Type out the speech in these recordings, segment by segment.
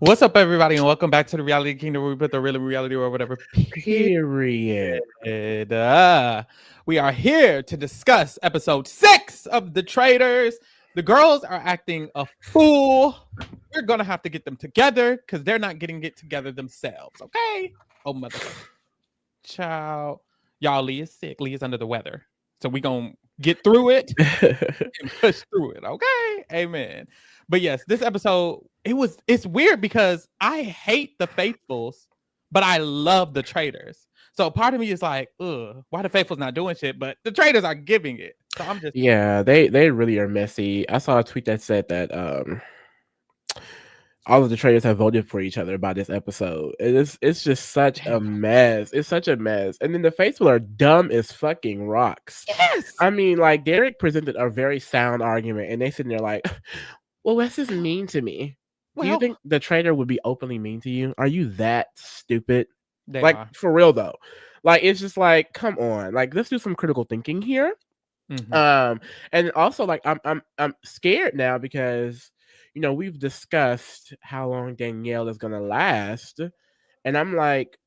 What's up, everybody, and welcome back to the Reality Kingdom, where we put the real in reality or whatever. Period. We are here to discuss episode 6 of The Traitors. The girls are acting a fool. We're gonna have to get them together because they're not getting it together themselves. Okay? Oh, mother, child, y'all. Lee is sick. Lee is under the weather, so we gonna get through it and push through it. Okay, amen. But yes, this episode it's weird because I hate the faithfuls, but I love the traitors. So part of me is like, ugh, why the faithfuls not doing shit? But the traitors are giving it. So I'm just Yeah, they really are messy. I saw a tweet that said that all of the traders have voted for each other by this episode. It's just such a damn. mess. It's such a mess. And then the faithful are dumb as fucking rocks. Yes. I mean, like Derek presented a very sound argument, and they sitting there like, "Well, Wes is mean to me. Do you Well, think the trader would be openly mean to you? Are you that stupid? they Like are. for real though? Like it's just like, come on. Like let's do some critical thinking here." Mhm. And also like I'm scared now because we've discussed how long Danielle is gonna last, and I'm like,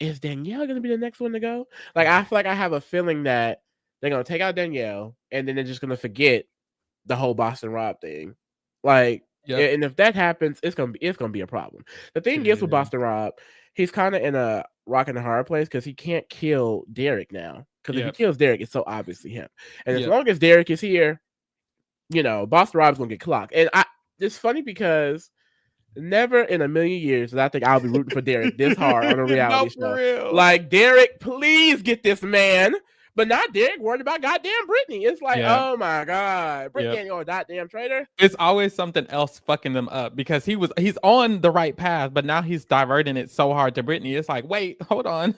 is Danielle gonna be the next one to go? Like I feel like I have a feeling that they're gonna take out Danielle and then they're just gonna forget the whole Boston Rob thing. Like, Yep. and if that happens, it's gonna be a problem. The thing is with Yeah. Boston Rob, he's kind of in a rock and a hard place because he can't kill Derek now. Because if he Yep. kills Derek, it's so obviously him. And as Yep. long as Derek is here, Boston Rob's gonna get clocked. And it's funny because never in a million years did I think I'll be rooting for Derek this hard on a No, reality for show. real. Like, Derek, please get this man. But not Derek worried about goddamn Brittany. It's like, Yeah. oh my God. Brittany Yep. ain't your goddamn traitor. It's always something else fucking them up because he's on the right path, but now he's diverting it so hard to Brittany. It's like, wait, hold on,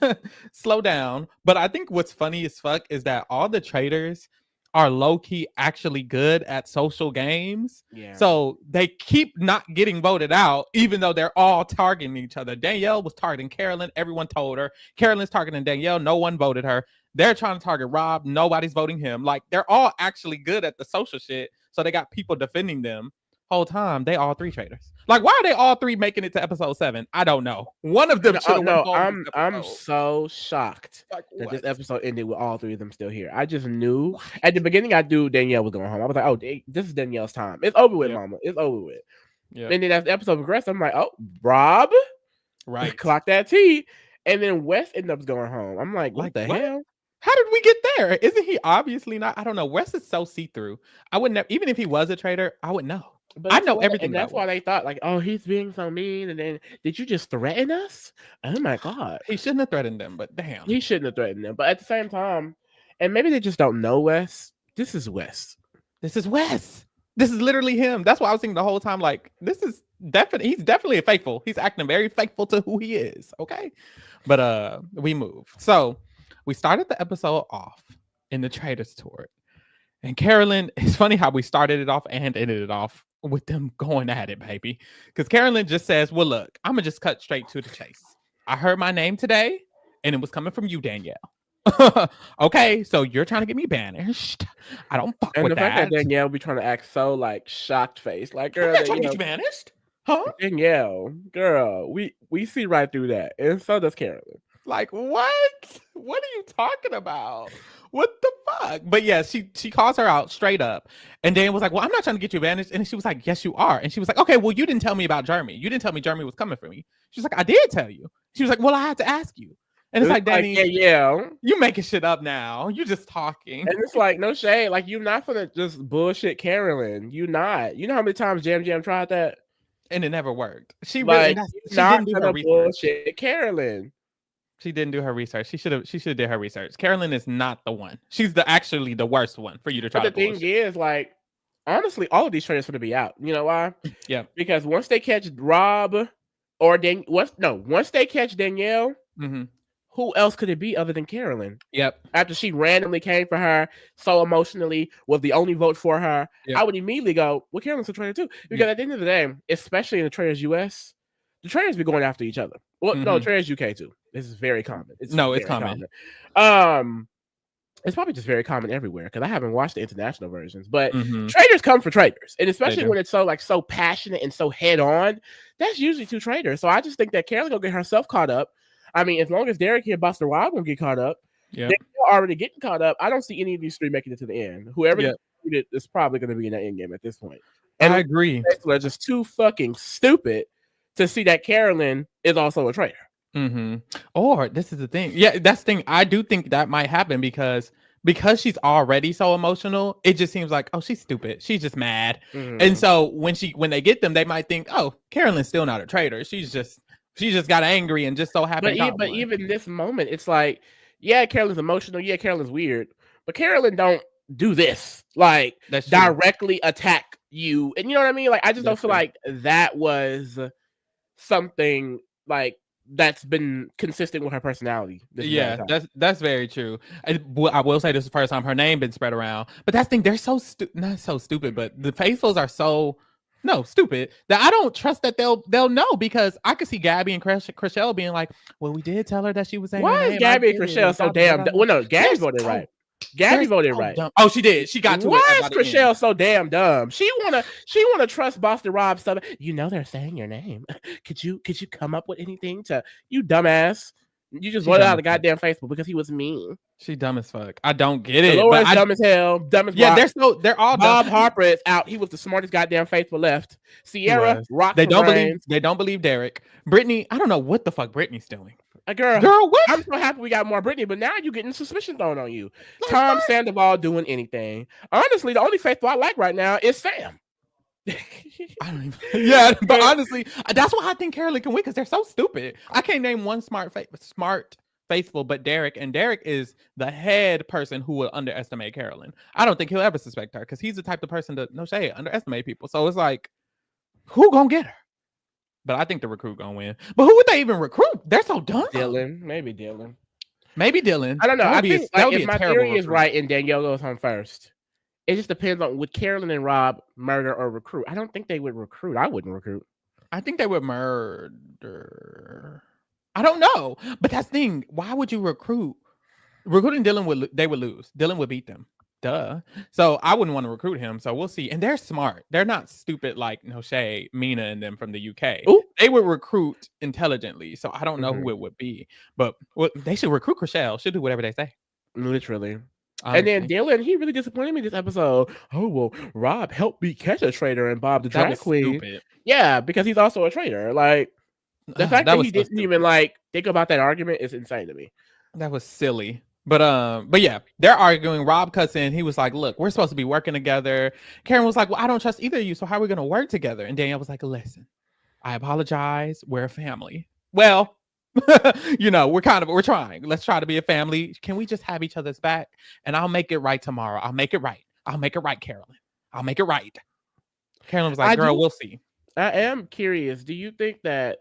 slow down. But I think what's funny as fuck is that all the traitors are low key actually good at social games. Yeah. So they keep not getting voted out, even though they're all targeting each other. Danielle was targeting Carolyn. Everyone told her. Carolyn's targeting Danielle. No one voted her. They're trying to target Rob. Nobody's voting him. Like, they're all actually good at the social shit. So they got people defending them whole time. They all three traitors. Like, why are they all three making it to episode 7? I don't know. One of them should have went No, home this I'm episode. so shocked Like, that this what? episode ended with all three of them still here. I just knew What? at the beginning I knew Danielle was going home. I was like, oh, this is Danielle's time. It's over with, Yep. mama. It's over with. Yep. And then as the episode progressed, I'm like, oh, Rob, Right. clock that T. And then Wes ended up going home. I'm like, what the what? hell? How did we get there? Isn't he obviously not? I don't know. Wes is so see-through. I wouldn't have, even if he was a traitor, I would know. But I know everything. and that's why they thought like, oh, he's being so mean. And then did you just threaten us? Oh my God. He shouldn't have threatened them, but damn. He shouldn't have threatened them. But at the same time, and maybe they just don't know Wes. This is Wes. This is Wes. This is literally him. That's why I was thinking the whole time, like, this is definitely, he's definitely a faithful. He's acting very faithful to who he is. Okay. But we move. So we started the episode off in the Traitors tour. And Carolyn, it's funny how we started it off and ended it off with them going at it, baby. Because Carolyn just says, well, look, I'm going to just cut straight to the chase. I heard my name today, and it was coming from you, Danielle. Okay, so you're trying to get me banished. I don't fuck And with the fact that that. Danielle be trying to act so like shocked face, like I'm girl, not trying to get you banished. Huh? Danielle, girl, we see right through that, and so does Carolyn. Like, what? What are you talking about? What the fuck? But yeah, she calls her out straight up. And Dan was like, well, I'm not trying to get you banished. And she was like, yes, you are. And she was like, okay, well, you didn't tell me about Jeremy. You didn't tell me Jeremy was coming for me. She was like, I did tell you. She was like, well, I had to ask you. And it's like, Danny, yeah. you making shit up now. You just talking. And it's like, no shade. Like, you're not gonna just bullshit Carolyn. You not. You know how many times Jam tried that? And it never worked. She like, really, she not didn't do her gonna research. bullshit Carolyn. She didn't do her research. She should have did her research. Carolyn is not the one. She's actually the worst one for you to try. But the thing is, like, honestly, all of these traitors gonna be out. You know why? Yeah. Because once they catch Rob, or once they catch Danielle, who else could it be other than Carolyn? Yep. After she randomly came for her so emotionally, was the only vote for her, yep. I would immediately go, well, Carolyn's a traitor too. Because at the end of the day, especially in the Traitors US, the traitors be going after each other. Well, no, Traitors UK too. This is very common. It's common. It's probably just very common everywhere because I haven't watched the international versions. But Mm-hmm. traitors come for traitors, and They especially do. when it's so passionate and so head on, that's usually two traitors. So I just think that Carolyn gonna get herself caught up. I mean, as long as Derek here, Buster Wild gonna get caught up. Yep. They're already getting caught up. I don't see any of these three making it to the end. Whoever Yep. gets recruited is probably going to be in that end game at this point. I And agree. people are just too fucking stupid to see that Carolyn is also a traitor. Mm-hmm. Or this is the thing. Yeah, that's the thing. I do think that might happen because she's already so emotional. It just seems like, oh, she's stupid. She's just mad. Mhm. And so when they get them, they might think, oh, Carolyn's still not a traitor. She just got angry and just so happened. But even this moment, it's like, yeah, Carolyn's emotional. Yeah, Carolyn's weird. But Carolyn don't do this. Like, That's true. directly attack you. And you know what I mean? Like, I just don't That's feel true. like that was something like that's been consistent with her personality. This entire Yeah, time. that's very true. I will say this is the first time her name been spread around. But that's the thing, they're so not so stupid, but the faithfuls are so stupid that I don't trust that they'll know, because I could see Gabby and Chriselle being like, well, we did tell her that she was saying her Why name. is Gabby and Chriselle so damn? Well, no, Gabby voted right. Gabby voted right. Dumb. Oh, she did. She got to Why it. is Chriselle so damn dumb? She wanna trust Boston Rob so you know they're saying your name. Could you come up with anything to you dumbass? You just voted out of goddamn Facebook because he was mean. She dumb as fuck. I don't get it. Laura's dumb as hell. Dumb as yeah. rock. They're all Bob dumb. Harper is out. He was the smartest goddamn faithful left. Sierra rock. They don't believe Derek. Brittany, I don't know what the fuck Brittany's doing. Girl, what? I'm so happy we got more Brittany, but now you're getting suspicion thrown on you. Tom Sandoval doing anything. Honestly, the only faithful I like right now is Sam. I don't even. Yeah, but honestly, that's why I think Carolyn can win, because they're so stupid. I can't name one smart faithful but Derek, and Derek is the head person who will underestimate Carolyn. I don't think he'll ever suspect her, because he's the type of person to underestimate people. So it's like, who gonna get her? But I think the recruit gonna win. But who would they even recruit? They're so dumb. Maybe Dylan. I don't know. I think if my theory is right and Danielle goes home first, it just depends on would Carolyn and Rob murder or recruit. I don't think they would recruit. I wouldn't recruit. I think they would murder. I don't know, but that's the thing. Why would you recruit? Recruiting Dylan they would lose. Dylan would beat them. Duh. So I wouldn't want to recruit him. So we'll see. And they're smart. They're not stupid like Noshea, Mina, and them from the UK. Ooh. They would recruit intelligently. So I don't know who it would be. But they should recruit Chriselle. Should do whatever they say. Literally. Honestly. And then Dylan, he really disappointed me this episode. Oh, well, Rob helped me catch a traitor and Bob the drag queen. Stupid. Yeah, because he's also a traitor. Like, the fact that he didn't even think about that argument is insane to me. That was silly. But yeah, they're arguing. Rob cuts in. He was like, look, we're supposed to be working together. Karen was like, well, I don't trust either of you, so how are we going to work together? And Danielle was like, listen, I apologize. We're a family. Well, we're trying. Let's try to be a family. Can we just have each other's back? And I'll make it right tomorrow. I'll make it right. Carolyn. I'll make it right. Carolyn was like, girl, we'll see. I am curious. Do you think that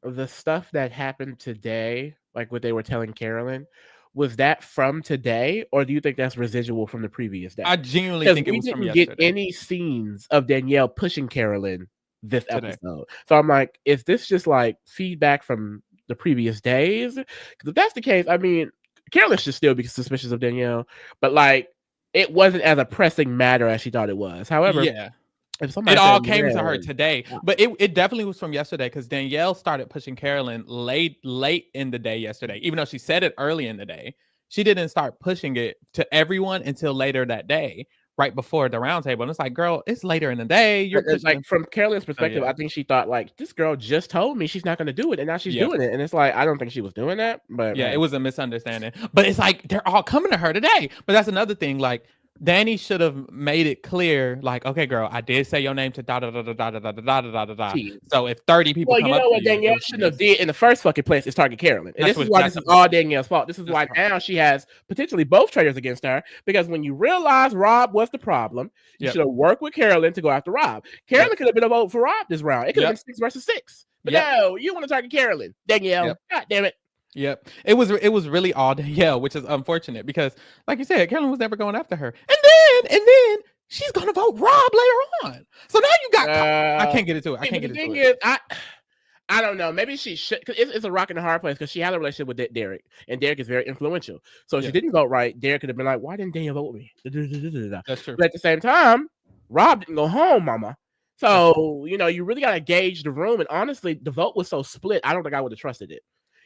the stuff that happened today, like what they were telling Carolyn, was that from today, or do you think that's residual from the previous day? I genuinely think it was from yesterday. We didn't get any scenes of Danielle pushing Carolyn this episode. So I'm like, is this just like feedback from the previous days? Because if that's the case, I mean, Carolyn should still be suspicious of Danielle, but like, it wasn't as a pressing matter as she thought it was. However, yeah. It all came to her today, but it definitely was from yesterday, because Danielle started pushing Carolyn late in the day yesterday. Even though she said it early in the day, she didn't start pushing it to everyone until later that day, right before the roundtable. And it's like, girl, it's later in the day. You're like, from Carolyn's perspective, I think she thought like, this girl just told me she's not going to do it, and now she's doing it. And it's like, I don't think she was doing that, but yeah, it was a misunderstanding. But it's like they're all coming to her today. But that's another thing, like, Danny should have made it clear, like, okay, girl, I did say your name to da da da da da da da da da da da. So if 30 people come up, you know what Danielle shouldn't have did in the first fucking place is target Carolyn. And this is why this is all Danielle's fault. This is why now she has potentially both traitors against her, because when you realize Rob was the problem, you should have worked with Carolyn to go after Rob. Carolyn could have been a vote for Rob this round. It could have been 6 versus 6. But no, you want to target Carolyn, Danielle. God damn it. Yep. It was really all Danielle, which is unfortunate, because like you said, Carolyn was never going after her. And then she's gonna vote Rob later on. So now you got I can't get into it. I can't get into it. I don't know. Maybe she should. Cause it's a rock and a hard place because she had a relationship with Derek, and Derek is very influential. So if she didn't vote right, Derek could have been like, "Why didn't Daniel vote me?" That's true. But at the same time, Rob didn't go home, Mama. So you really gotta gauge the room. And honestly, the vote was so split. I don't think I would have trusted it.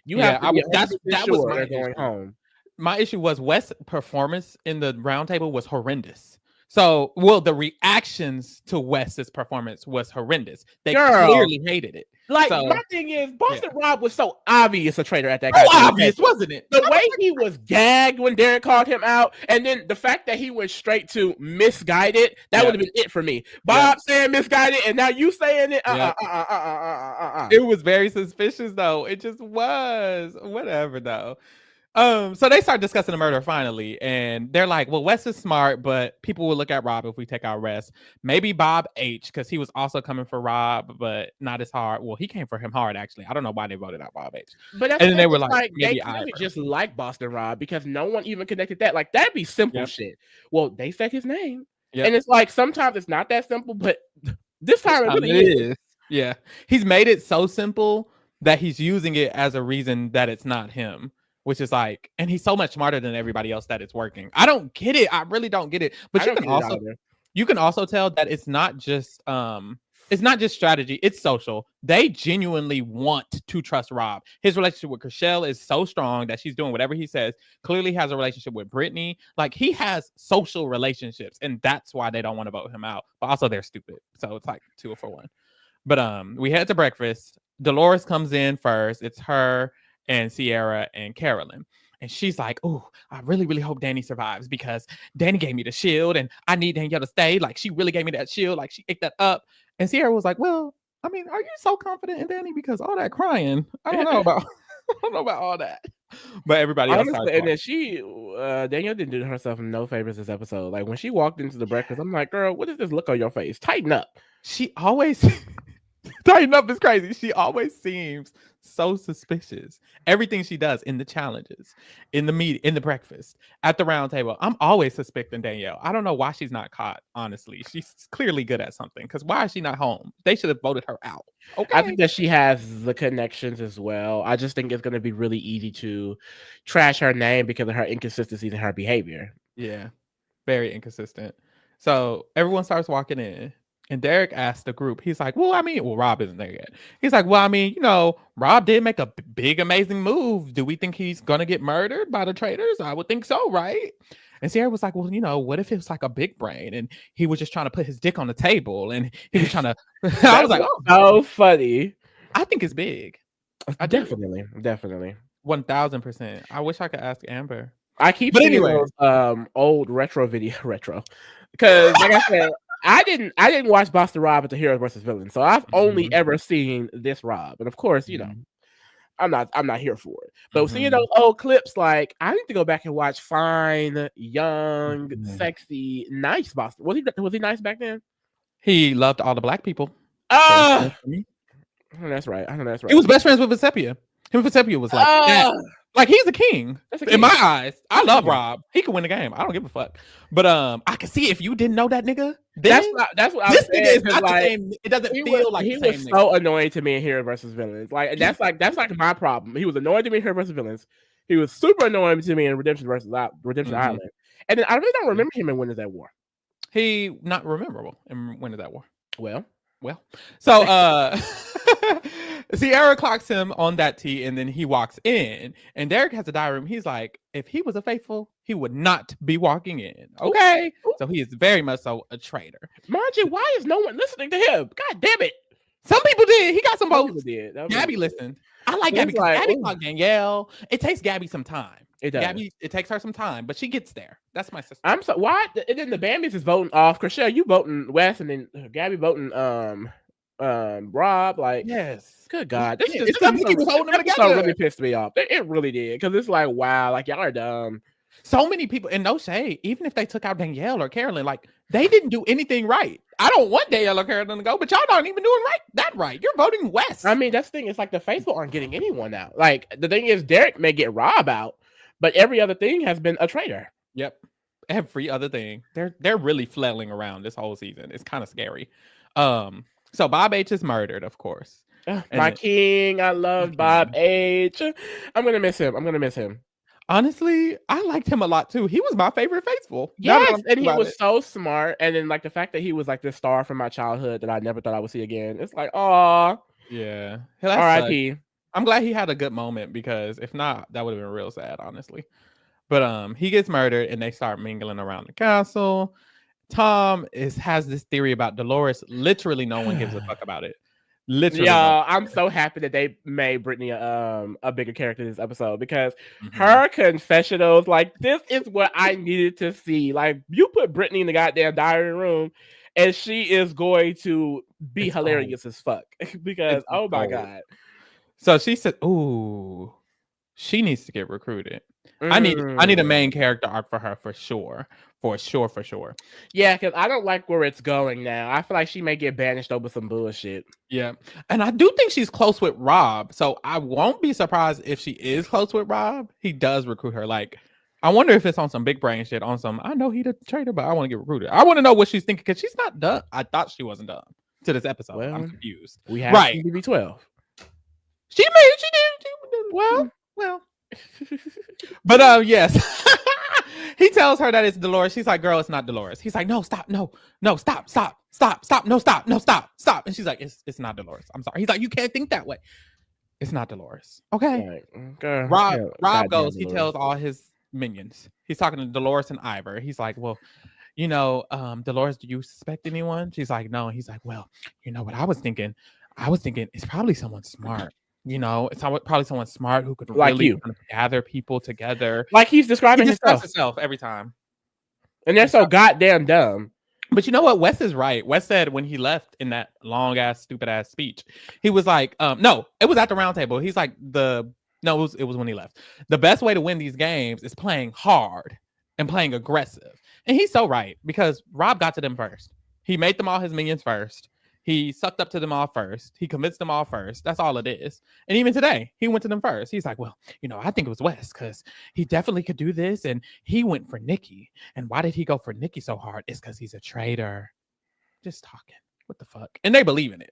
You have to be 100% was sure my they're going issue. home. My issue was West's performance in the roundtable was horrendous. So, the reactions to West's performance was horrendous. They clearly hated it. Like, so, my thing is, Boston Rob was so obvious a traitor at that. So obvious, wasn't it? The way he was gagged when Derek called him out, and then the fact that he went straight to misguided, that would have been it for me. Bob saying misguided, and now you saying it. It was very suspicious, though. It just was. Whatever, though. So they start discussing the murder finally, and they're like, well, Wes is smart, but people will look at Rob if we take our rest. Maybe Bob H, because he was also coming for Rob, but not as hard. Well, he came for him hard, actually. I don't know why they voted out Bob H. But and then they were like maybe they clearly just like Boston Rob because no one even connected that. Like, that'd be simple shit. Well, they said his name. And it's like sometimes it's not that simple, but this time it really is. Yeah. He's made it so simple that he's using it as a reason that it's not him. Which is like, and he's so much smarter than everybody else that it's working. I don't get it. I really don't get it. But you can also tell that it's not just strategy, it's social. They genuinely want to trust Rob. His relationship with Chrishell is so strong that she's doing whatever he says. Clearly has a relationship with Brittany. Like, he has social relationships, and that's why they don't want to vote him out. But also they're stupid. So it's like 2 for 1. But we head to breakfast. Dolores comes in first. It's her and Sierra and Carolyn. And she's like, oh, I really, really hope Danny survives because Danny gave me the shield and I need Danielle to stay. Like, she really gave me that shield. Like, she ate that up. And Sierra was like, well, I mean, are you so confident in Danny? Because all that crying, I don't know about all that. But everybody else. Honestly, and then Danielle didn't do herself no favors this episode. Like, when she walked into the breakfast, I'm like, girl, what is this look on your face? Tighten up. She always... Tighten up is crazy. She always seems so suspicious. Everything she does in the challenges, in the meet, in the breakfast, at the round table. I'm always suspecting Danielle. I don't know why she's not caught, honestly. She's clearly good at something. Because why is she not home? They should have voted her out. Okay. I think that she has the connections as well. I just think it's going to be really easy to trash her name because of her inconsistencies in her behavior. Yeah. Very inconsistent. So everyone starts walking in. And Derek asked the group, he's like, Rob isn't there yet. He's like, Rob did make a big, amazing move. Do we think he's going to get murdered by the traitors? I would think so, right? And Sierra was like, well, what if it was like a big brain and he was just trying to put his dick on the table and he was trying to... I was like, oh, funny. I think it's big. Definitely. 1000%. I wish I could ask Amber. I keep seeing those old retro because, like I said, I didn't watch Boston Rob at the Heroes versus Villains, so I've only ever seen this Rob, and of course, I'm not here for it. But seeing those old clips, like, I need to go back and watch fine, young, sexy, nice Boston. Was he nice back then? He loved all the black people. Oh, that's right. I know that's right. He was best friends with Vesepia. Him and Vesepia was like that. Like, he's a king. In my eyes. I love Rob. He could win the game. I don't give a fuck. But I can see if you didn't know that nigga. That's what I was saying. Is not the same. It doesn't feel like he was so annoying to me in Hero versus Villains. Like, that's like my problem. He was annoying to me in Hero versus Villains. He was super annoying to me in Redemption Island. And then I really don't remember him in Winners at War. He not rememberable in Winners at War. Well. So Sierra clocks him on that tee, and then he walks in. And Derek has a diary room. He's like, if he was a faithful, he would not be walking in. Okay. Ooh. So he is very much so a traitor. Margie, why is no one listening to him? God damn it. Some people did. He got some votes. Gabby listened. I like Gabby. Gabby clocked Danielle. It takes Gabby some time. It does. Gabby, it takes her some time, but she gets there. That's my sister. I'm so why? And then the Bambies is voting off. Chrishell, you voting Wes, and then Gabby voting Rob. Like, yes. Good God, this really pissed me off. It really did, because it's like, wow, like, y'all are dumb. So many people, and no shade, even if they took out Danielle or Carolyn, like, they didn't do anything right. I don't want Danielle or Carolyn to go, but y'all aren't even doing right. You're voting Wes. I mean, that's the thing. It's like the faithful aren't getting anyone out. Like, the thing is, Derek may get Rob out, but every other thing has been a traitor. Yep. Every other thing. They're really flailing around this whole season. It's kind of scary. So Bob H is murdered, of course. My And king, I love Bob H. I'm gonna miss him. honestly, I liked him a lot too. He was my favorite faithful. Now that Yes, I'm and thinking he about was it. so smart. And then like the fact that he was like this star from my childhood that I never thought I would see again. It's like, aw, Yeah. That sucks. R.I.P. I'm glad he had a good moment because if not, that would have been real sad, honestly. But he gets murdered and they start mingling around the castle. Tom has this theory about Dolores. Literally, no one gives a fuck about it. Literally, no. Yeah, I'm so happy that they made Brittany a bigger character this episode because Mhm. her confessionals, like this is what I needed to see. Like you put Brittany in the goddamn diary room, and she is going to be It's gold. hilarious as fuck because It's oh my gold. god. So she said, "Ooh, she needs to get recruited. I need a main character arc for her for sure, for sure, for sure." Yeah, because I don't like where it's going now. I feel like she may get banished over some bullshit. Yeah, and I do think she's close with Rob, so I won't be surprised if she is close with Rob. He does recruit her. Like, I wonder if it's on some big brain shit, on some. I know he the traitor, but I want to get recruited. I want to know what she's thinking because she's not done. I thought she wasn't done to this episode. I'm Well, confused. we have Right? CBB12. She made. She did. Well. But yes. He tells her that it's Dolores. She's like, "Girl, it's not Dolores." He's like, "No, stop, no, stop, no, stop." And she's like, "It's not Dolores. I'm sorry." He's like, "You can't think that way. It's not Dolores." Okay. Right. Girl, Rob goddamn goes. He Dolores. tells all his minions. He's talking to Dolores and Ivor. He's like, "Well, Dolores, do you suspect anyone?" She's like, "No." He's like, "Well, you know what I was thinking? I was thinking it's probably someone smart. It's probably someone smart who could Like really you. kind of gather people together." Like he's He describing describes himself. himself every time. And they're so goddamn dumb. But you know what? Wes is right. Wes said when he left in that long ass, stupid ass speech, he was like, no, it was at the round table. He's like, it was when he left. The best way to win these games is playing hard and playing aggressive. And he's so right because Rob got to them first. He made them all his minions first. He sucked up to them all first. He convinced them all first. That's all it is. And even today, he went to them first. He's like, well, I think it was Wes because he definitely could do this. And he went for Nikki. And why did he go for Nikki so hard? It's because he's a traitor. Just talking. What the fuck? And they believe in it.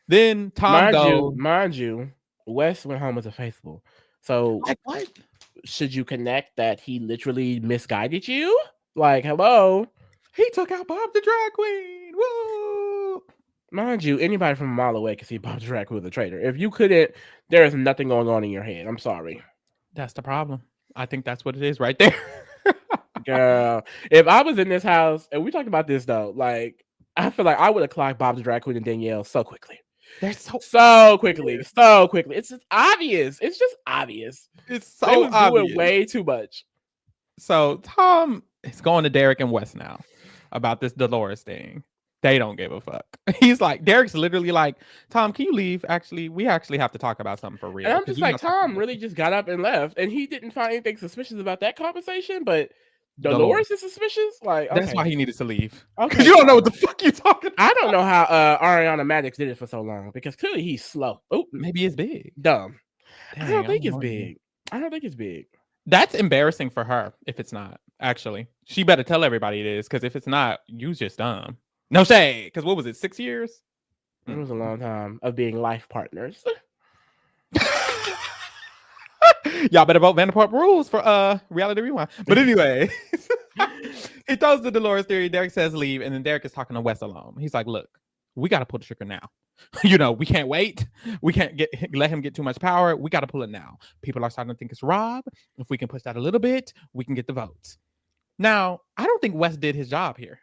Then Tom goes. Mind you, Wes went home as a faithful. So Like, what? Should you connect that he literally misguided you? Like, hello? He took out Bob the drag queen. Whoa. Mind you, anybody from a mile away can see Bob the drag queen with a traitor. If you couldn't, there is nothing going on in your head. I'm sorry. That's the problem. I think that's what it is right there. Girl, if I was in this house, and we talked about this though, like, I feel like I would have clocked Bob the drag queen and Danielle so quickly. They're so quickly. It's just obvious. It's just obvious. It's so obvious. Doing way too much. So Tom is going to Derek and Wes now about this Dolores thing. They don't give a fuck. He's like, Derek's literally like, Tom, can you leave? Actually, we actually have to talk about something for real. And I'm just like, Tom really just got up and left, and he didn't find anything suspicious about that conversation, but Dolores is suspicious. Like, okay. That's why he needed to leave. Okay, because you don't know what the fuck you're talking about. I don't know how Ariana Madix did it for so long because clearly he's slow. Oh, maybe it's big. Dumb. Dang, I don't think it's big. I don't think it's big. That's embarrassing for her if it's not. Actually, she better tell everybody it is because if it's not, you just dumb. No shade. Because what was it? 6 years? It was a long time of being life partners. Y'all better vote Vanderpump Rules for Reality Rewind. But anyway, he throws the Dolores theory. Derek says leave, and then Derek is talking to Wes alone. He's like, "Look, we got to pull the trigger now. We can't wait. We can't let him get too much power. We got to pull it now. People are starting to think it's Rob. If we can push that a little bit, we can get the votes." Now, I don't think Wes did his job here.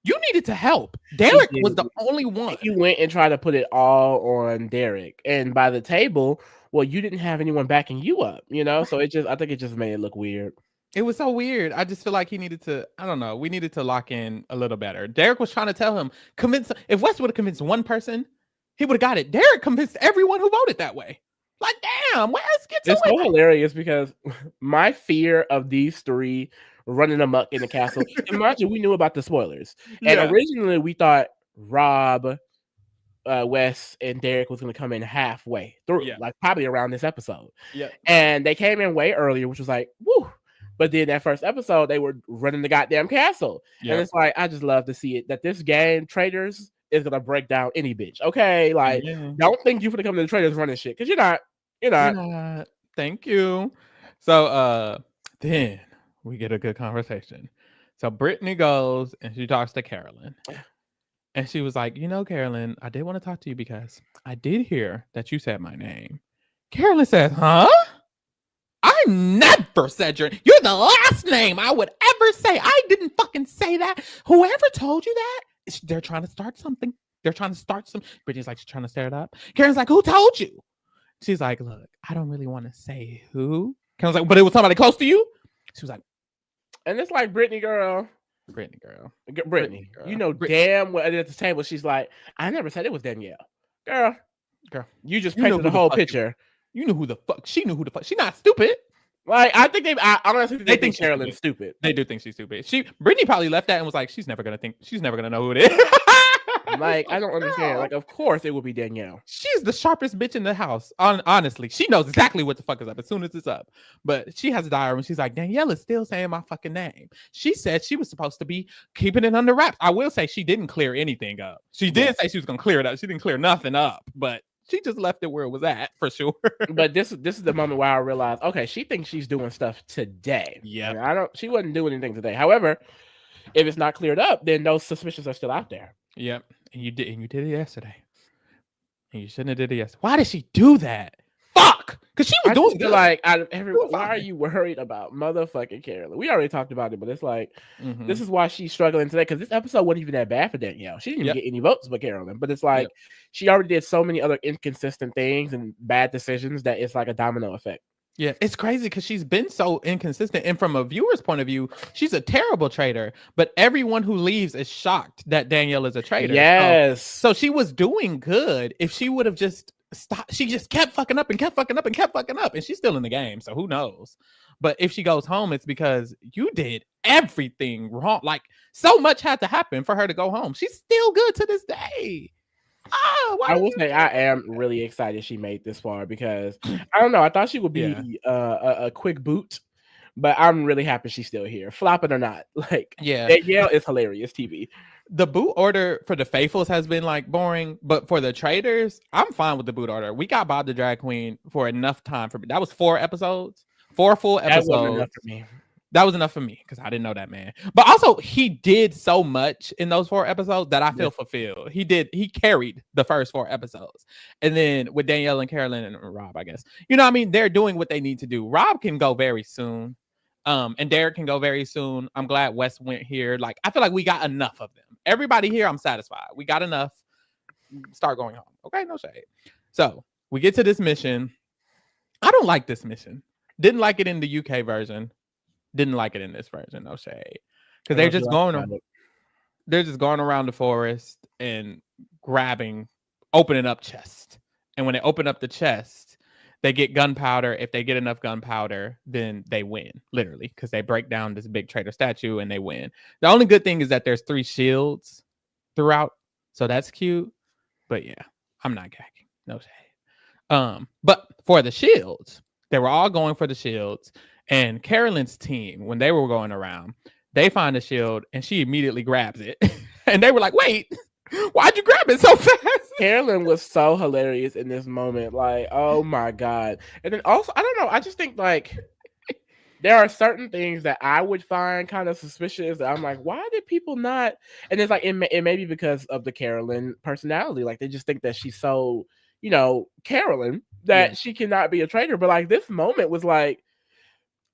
You needed to help. Derek was the only one. You went and tried to put it all on Derek, and by the table, well, you didn't have anyone backing you up, So I think it just made it look weird. It was so weird. I just feel like he needed to, I don't know. We needed to lock in a little better. Derek was trying to tell him, if Wes would have convinced one person, he would have got it. Derek convinced everyone who voted that way. Like, damn, Wes, get to it. It's so hilarious because my fear of these three running amok in the castle. Imagine we knew about the spoilers. And originally we thought Rob, Wes, and Derek was going to come in halfway through, like probably around this episode. Yeah. And they came in way earlier, which was like, woo. But then that first episode, they were running the goddamn castle. And it's like, I just love to see it, that this game, Traitors, is gonna break down any bitch. Okay, like Yeah. don't think you finna come to the Traitors running shit because you're not. You're You're not. not. Thank you. So then we get a good conversation. So Brittany goes and she talks to Carolyn. And she was like, Carolyn, I did want to talk to you because I did hear that you said my name. Carolyn says, huh? I never said you're the last name I would ever say. I didn't fucking say that. Whoever told you that, they're trying to start something. They're trying to start some. Brittany's like, she's trying to stir it up. Karen's like, who told you? She's like, look, I don't really want to say who. Karen's like, but it was somebody close to you? She was like, and it's like Brittany girl. Brittany, you know damn well at the table she's like, I never said it was Danielle. Girl, you just painted the whole picture. You knew who the fuck. She knew who the fuck. She's not stupid. Like, I think I honestly think Carolyn's stupid. They do think she's stupid. Brittany probably left that and was like, she's never gonna know who it is. Like, I don't understand. Like, of course it would be Danielle. She's the sharpest bitch in the house. Honestly, she knows exactly what the fuck is up as soon as it's up. But she has a diary and she's like, Danielle is still saying my fucking name. She said she was supposed to be keeping it under wraps. I will say she didn't clear anything up. She did say she was gonna clear it up. She didn't clear nothing up, but she just left it where it was at for sure. But this is the moment where I realized, okay, she thinks she's doing stuff today. Yeah, she wasn't doing anything today. However, if it's not cleared up, then those suspicions are still out there. Yep. And you did it yesterday. And you shouldn't have did it yesterday. Why did she do that? Fuck! Because she was doing good. Like, out of everyone, why are you worried about motherfucking Carolyn? We already talked about it, but it's like, this is why she's struggling today. Because this episode wasn't even that bad for Danielle. She didn't even get any votes but Carolyn. But it's like, she already did so many other inconsistent things and bad decisions that it's like a domino effect. Yeah, it's crazy because she's been so inconsistent. And from a viewer's point of view, she's a terrible traitor. But everyone who leaves is shocked that Danielle is a traitor. Yes. So she was doing good if she would have just stopped. She just kept fucking up and kept fucking up and kept fucking up. And she's still in the game. So who knows? But if she goes home, it's because you did everything wrong. Like, so much had to happen for her to go home. She's still good to this day. I will say I am really excited she made this far because I don't know. I thought she would be a quick boot, but I'm really happy she's still here, flopping or not. Like, Danielle is hilarious TV. The boot order for the faithfuls has been like boring, but for the traitors, I'm fine with the boot order. We got Bob the Drag Queen for enough time for me. That was 4 episodes, 4 full episodes. That wasn't enough for me. That was enough for me because I didn't know that man. But also, he did so much in those 4 episodes that I feel fulfilled. He carried the first 4 episodes. And then with Danielle and Carolyn and Rob, I guess. You know what I mean? They're doing what they need to do. Rob can go very soon. And Derek can go very soon. I'm glad Wes went here. Like, I feel like we got enough of them. Everybody here, I'm satisfied. We got enough. Start going home. Okay, no shade. So we get to this mission. I don't like this mission. Didn't like it in the UK version. Didn't like it in this version, no shade. Because they're just going around the forest and opening up chests. And when they open up the chest, they get gunpowder. If they get enough gunpowder, then they win, literally, because they break down this big traitor statue and they win. The only good thing is that there's 3 shields throughout, so that's cute. But yeah, I'm not gagging, no shade. But for the shields, they were all going for the shields. And Carolyn's team, when they were going around, they find a shield and she immediately grabs it. And they were like, wait, why'd you grab it so fast? Carolyn was so hilarious in this moment. Like, oh my God. And then also, I don't know. I just think like there are certain things that I would find kind of suspicious that I'm like, why did people not? And it's like, it may be because of the Carolyn personality. Like, they just think that she's so, Carolyn, that she cannot be a traitor. But like, this moment was like,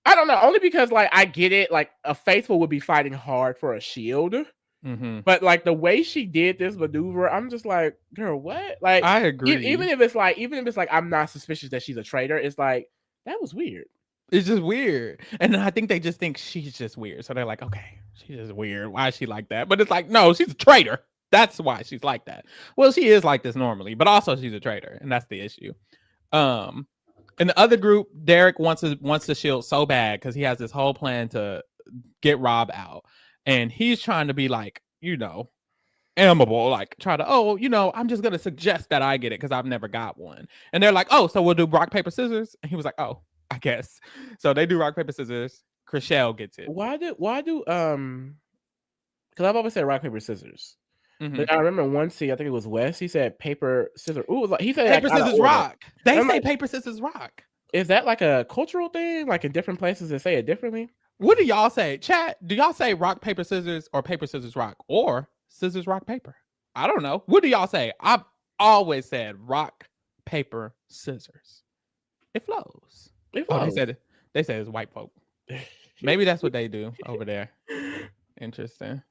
I don't know, only because like I get it, like a faithful would be fighting hard for a shield, but like the way she did this maneuver, I'm just like, girl, what? Like, I agree. Even if it's like I'm not suspicious that she's a traitor, it's like that was weird. It's just weird, and I think they just think she's just weird, so they're like, okay, she's just weird. Why is she like that? But it's like, no, she's a traitor. That's why she's like that. Well, she is like this normally, but also she's a traitor, and that's the issue. In the other group, Derek wants the shield so bad because he has this whole plan to get Rob out. And he's trying to be like, amiable, like try to, I'm just going to suggest that I get it because I've never got one. And they're like, oh, so we'll do rock, paper, scissors? And he was like, oh, I guess. So they do rock, paper, scissors. Chriselle gets it. Why do, because I've always said rock, paper, scissors. Mm-hmm. But I remember one scene, I think it was Wes. He said paper, scissors. Ooh, like, he said like Paper out of scissors order. rock. They And I'm say like, paper scissors rock. is that like a cultural thing? Like in different places they say it differently? What do y'all say? Chat, do y'all say rock, paper, scissors, or paper, scissors, rock? Or scissors, rock, paper? I don't know. What do y'all say? I've always said rock, paper, scissors. It flows. It Oh, flows. they say it's white folk. Maybe that's what they do over there. Interesting.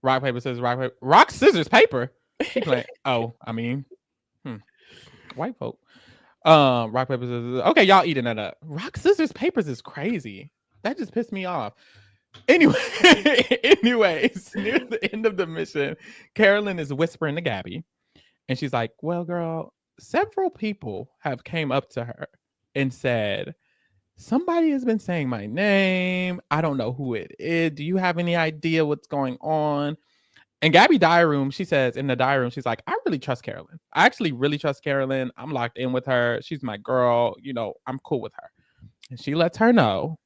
Rock, paper, scissors, rock, paper. Rock, scissors, paper. She playing. Oh, I mean, white folk. Rock, paper, scissors. Okay, y'all eating that up. Rock, scissors, papers is crazy. That just pissed me off. Anyway, anyways, near the end of the mission, Carolyn is whispering to Gabby, and she's like, "Well, girl, several people have came up to her and said somebody has been saying my name. I don't know who it is. Do you have any idea what's going on?" And Gabby diary room, she says in the diary room, she's like, "I really trust Carolyn. I actually really trust Carolyn. I'm locked in with her. She's my girl. You know, I'm cool with her." And she lets her know,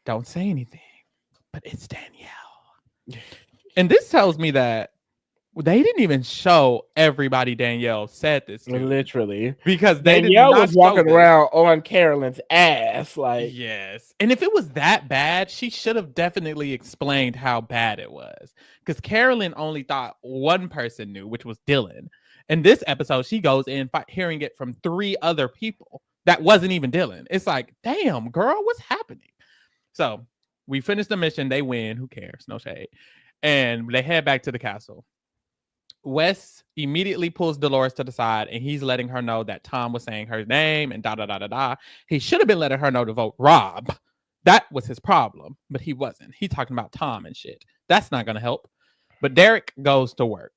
"Don't say anything, but it's Danielle." And this tells me that they didn't even show everybody Danielle said this to, Literally, because they Danielle did not was walking show around on Carolyn's ass. Like, yes. And if it was that bad, she should have definitely explained how bad it was. Because Carolyn only thought one person knew, which was Dylan. In this episode, she goes in hearing it from 3 other people that wasn't even Dylan. It's like, damn, girl, what's happening? So we finish the mission. They win. Who cares? No shade. And they head back to the castle. Wes immediately pulls Dolores to the side, and he's letting her know that Tom was saying her name and da da da da da. He should have been letting her know to vote Rob. That was his problem, but he wasn't. He's talking about Tom and shit. That's not going to help. But Derek goes to work.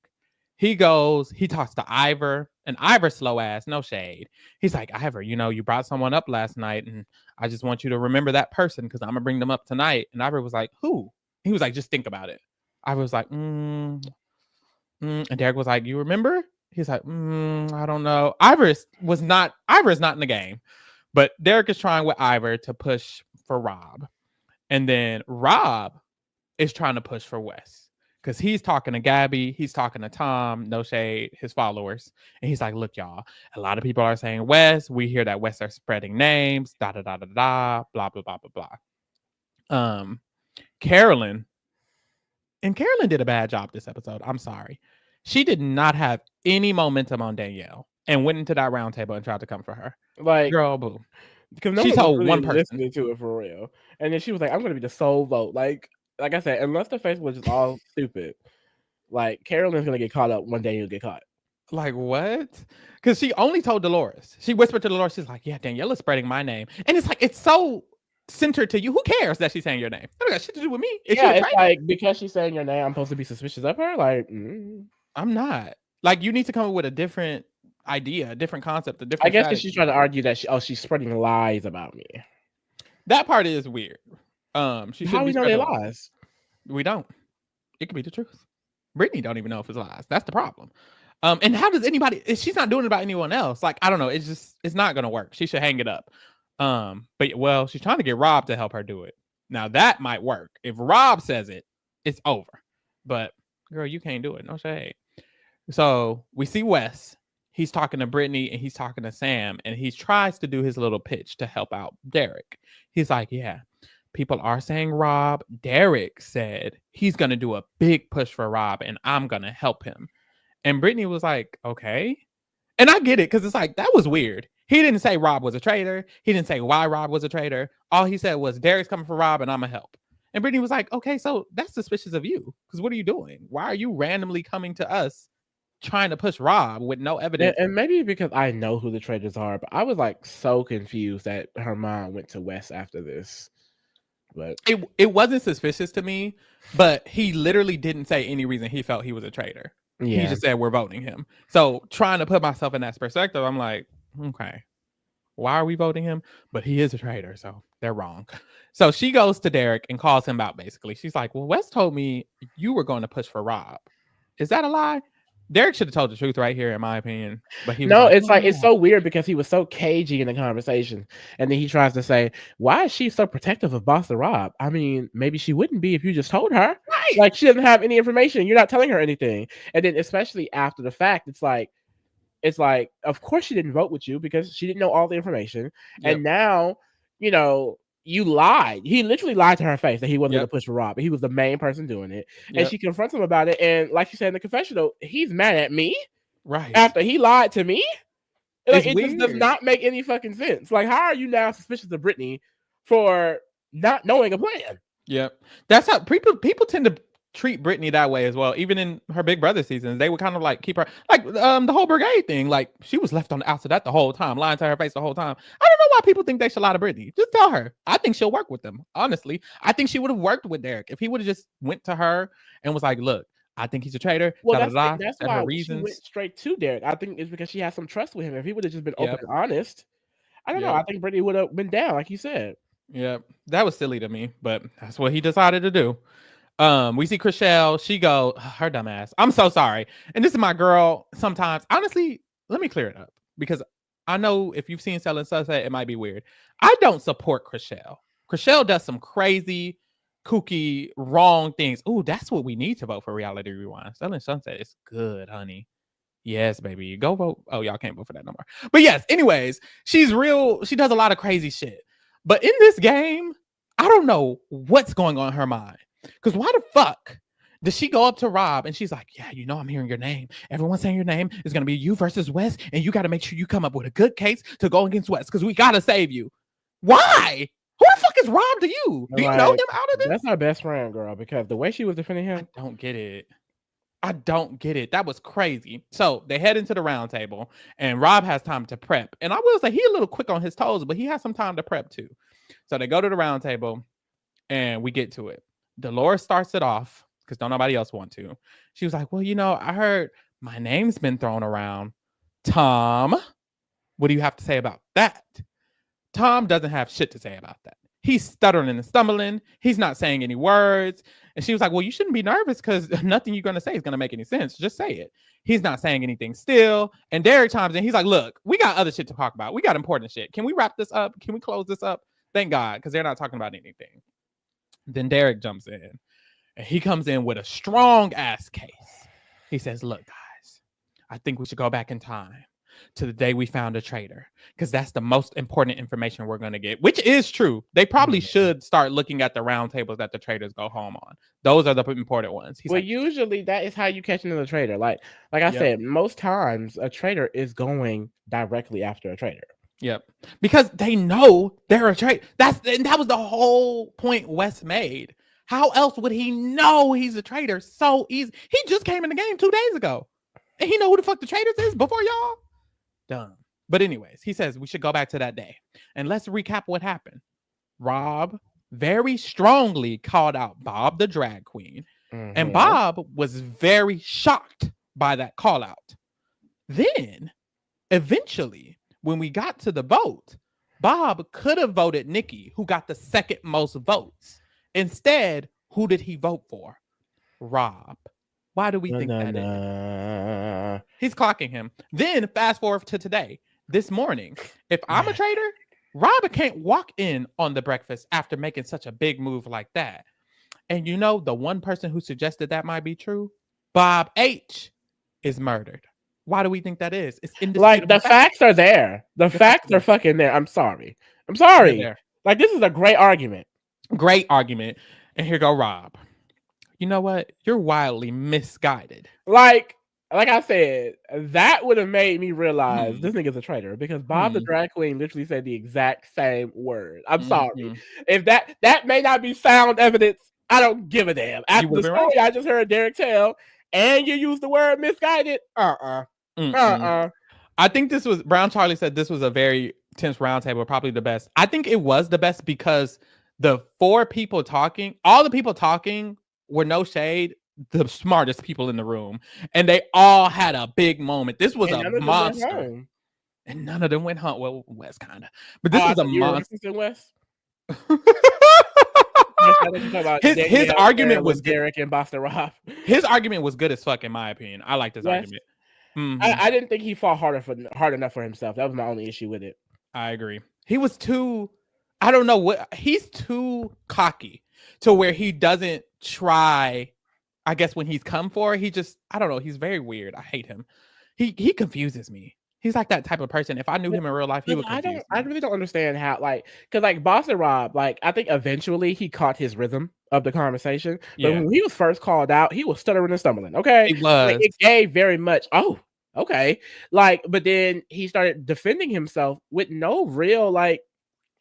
He talks to Ivor, and Ivor slow ass, no shade. He's like, "Ivor, you know, you brought someone up last night, and I just want you to remember that person because I'm going to bring them up tonight." And Ivor was like, "Who?" He was like, "Just think about it." Ivor was like, and Derek was like, "You remember?" He's like, "I don't know." Ivor is not in the game, but Derek is trying with Ivor to push for Rob. And then Rob is trying to push for Wes because he's talking to Gabby. He's talking to Tom, no shade, his followers. And he's like, "Look, y'all, a lot of people are saying Wes. We hear that Wes are spreading names, da da da da da, blah, blah, blah, blah, blah." Carolyn did a bad job this episode. I'm sorry. She did not have any momentum on Danielle and went into that round table and tried to come for her. like, Girl, boo. because no She one was told really one person. listening to it for real. And then she was like, "I'm going to be the sole vote." Like I said, unless the face was just all stupid, like Carolyn's going to get caught up one day. You'll get caught. Like, what? Because she only told Dolores. She whispered to Dolores. She's like, "Yeah, Danielle is spreading my name." And it's like, it's so centered to you. Who cares that she's saying your name? That got shit to do with me. Yeah, it's like, because she's saying your name, I'm supposed to be suspicious of her? Like, I'm not. Like, you need to come up with a different idea, a different concept, a different I guess strategy. because she's trying to argue that she's spreading lies about me. That part is weird. How we know they lies? We don't. It could be the truth. Brittany don't even know if it's lies. That's the problem. And how does anybody? She's not doing it about anyone else. Like, I don't know. It's not gonna work. She should hang it up. But she's trying to get Rob to help her do it. Now that might work. If Rob says it, it's over. But girl, you can't do it. No shade. So we see Wes. He's talking to Brittany and he's talking to Sam, and he tries to do his little pitch to help out Derek. He's like, "Yeah, people are saying Rob. Derek said he's gonna do a big push for Rob, and I'm gonna help him." And Brittany was like, "Okay." And I get it, because it's like, that was weird. He didn't say Rob was a traitor. He didn't say why Rob was a traitor. All he said was, "Derek's coming for Rob and I'm gonna help." And Brittany was like, "Okay, so that's suspicious of you. Because what are you doing? Why are you randomly coming to us trying to push Rob with no evidence?" And maybe because I know who the traitors are, but I was like so confused that her mom went to Wes after this. But it wasn't suspicious to me, but he literally didn't say any reason he felt he was a traitor. yeah, He just said, "We're voting him." So trying to put myself in that perspective, I'm like, okay, why are we voting him? But he is a traitor, so they're wrong. So she goes to Derek and calls him out, basically. She's like, "Well, Wes told me you were going to push for Rob. Is that a lie?" Derek should have told the truth right here, in my opinion. But he was no, like, it's like, it's so weird because he was so cagey in the conversation, and then he tries to say, "Why is she so protective of Boss the Rob? I mean, maybe she wouldn't be if you just told her." Right. Like, she doesn't have any information. You're not telling her anything. And then, especially after the fact, it's like, of course she didn't vote with you because she didn't know all the information. Yep. And now, you lied. He literally lied to her face that he wasn't going Yep. to push for Rob. He was the main person doing it. And Yep. she confronts him about it. And like she said in the confessional, he's mad at me Right. after he lied to me. Like, It's it just does weird. not make any fucking sense. Like, how are you now suspicious of Brittany for not knowing a plan? Yep. That's how people tend to treat Brittany that way as well. Even in her Big Brother seasons, they would kind of like keep her like the whole brigade thing. Like she was left on the outside that the whole time, lying to her face the whole time. I don't know why people think they should lie to Brittany. Just tell her. I think she'll work with them. Honestly, I think she would have worked with Derek if he would have just went to her and was like, "Look, I think he's a traitor." Well, that's Said her why she went reasons. straight to Derek. I think it's because she has some trust with him. If he would have just been open Yep. and honest, I don't know. Yep. I think Brittany would have been down, like you said. Yep. That was silly to me, but that's what he decided to do. We see Chriselle. She go, her dumb ass. I'm so sorry. And this is my girl. Sometimes, honestly, let me clear it up because I know if you've seen Selling Sunset, it might be weird. I don't support Chriselle. Chriselle does some crazy, kooky, wrong things. Ooh, that's what we need to vote for Reality Rewind. Selling Sunset is good, honey. Yes, baby. Go vote. Oh, y'all can't vote for that no more. But yes, anyways, she's real. She does a lot of crazy shit. But in this game, I don't know what's going on in her mind. Because why the fuck does she go up to Rob and she's like, yeah, I'm hearing your name. Everyone's saying your name. It's going to be you versus Wes. And you got to make sure you come up with a good case to go against Wes because we got to save you. Why? Who the fuck is Rob to you? Do you know him out of this? That's our best friend, girl, because the way she was defending him. I don't get it. I don't get it. That was crazy. So they head into the round table and Rob has time to prep. And I will say he's a little quick on his toes, but he has some time to prep too. So they go to the round table and we get to it. Dolores starts it off because don't nobody else want to. She was like, well, I heard my name's been thrown around. Tom, what do you have to say about that? Tom doesn't have shit to say about that. He's stuttering and stumbling. He's not saying any words. And she was like, well, you shouldn't be nervous because nothing you're going to say is going to make any sense. Just say it. He's not saying anything still. And Derek chimes in. He's like, look, we got other shit to talk about. We got important shit. Can we wrap this up? Can we close this up? Thank God, because they're not talking about anything. Then Derek jumps in. And he comes in with a strong ass case. He says, look, guys, I think we should go back in time to the day we found a traitor because that's the most important information we're going to get, which is true. They probably should start looking at the round tables that the traitors go home on. Those are the important ones. Usually that is how you catch another traitor. Like I said, most times a traitor is going directly after a traitor. Yep. Because they know they're a traitor. That was the whole point Wes made. How else would he know he's a traitor so easy? He just came in the game 2 days ago. And he know who the fuck the traitors is before y'all? Dumb. But anyways, he says we should go back to that day. And let's recap what happened. Rob very strongly called out Bob the drag queen. Mm-hmm. And Bob was very shocked by that call out. Then, eventually, when we got to the vote, Bob could have voted Nikki, who got the second most votes. Instead, who did he vote for? Rob. Why do we think that is? He's clocking him. Then fast forward to today. This morning, if I'm a traitor, Rob can't walk in on the breakfast after making such a big move like that. And the one person who suggested that might be true, Bob H, is murdered. Why do we think that is? It's indisputable. Like the facts are there. The facts are fucking there. I'm sorry. Like this is a great argument. Great argument. And here go Rob. You know what? You're wildly misguided. Like I said, that would have made me realize this nigga's a traitor because Bob the drag queen literally said the exact same word. I'm sorry. If that may not be sound evidence, I don't give a damn. After the story I just heard Derek tell, and you use the word misguided, I think this was Brown Charlie said this was a very tense roundtable, probably the best. I think it was the best because the all the people talking were no shade, the smartest people in the room, and they all had a big moment. This was a monster, and none of them went home. Well, Wes kind of, but this was a monster. Wes. His argument was Derek and Boston Rob. His argument was good as fuck, in my opinion. I liked his argument. Mm-hmm. I didn't think he fought hard enough for himself. That was my only issue with it. I agree. He was too. I don't know what. He's too cocky. to where he doesn't try. I guess when he's come for, he just, I don't know. He's very weird. I hate him. He confuses me. He's like that type of person. If I knew him in real life, he would confuse I me. really don't understand how, like, because like Boston Rob, like I think eventually he caught his rhythm of the conversation. But Yeah, when he was first called out, he was stuttering and stumbling. Okay, he like was. it gave very much. Oh, okay. Like, but then he started defending himself with no real like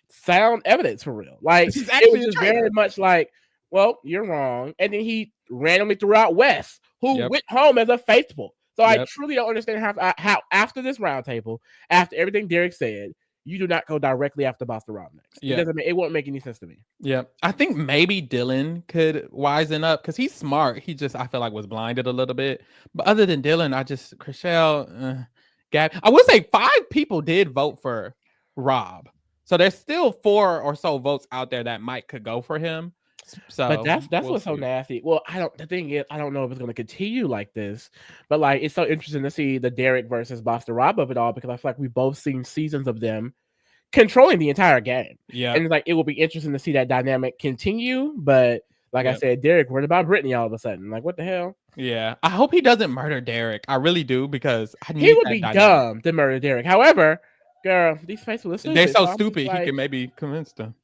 sound evidence for real. Like He's it was actually a just very traitor. much like, well, you're wrong. And then he randomly threw out Wes, who Yep. went home as a faithful. So I Yep. truly don't understand how after this roundtable, after everything Derek said, you do not go directly after Boston Rob next. It Yeah. doesn't. It won't make any sense to me. Yeah. I think maybe Dylan could wisen up because he's smart. He just, I feel like, was blinded a little bit. But other than Dylan, Chriselle, Gab. I would say 5 people did vote for Rob. So there's still 4 or so votes out there that could go for him. So, but that's we'll what's so see. nasty. Well, the thing is, I don't know if it's going to continue like this, but like it's so interesting to see the Derek versus Boston Rob of it all because I feel like we've both seen seasons of them controlling the entire game. Yeah. And like it will be interesting to see that dynamic continue. But like I said, Derek worried about Brittany all of a sudden. Like, what the hell? Yeah. I hope he doesn't murder Derek. I really do because I need He would that be dynamic. dumb to murder Derek. However, girl, these faithful are stupid. They're so I'm stupid, like, he can maybe convince them.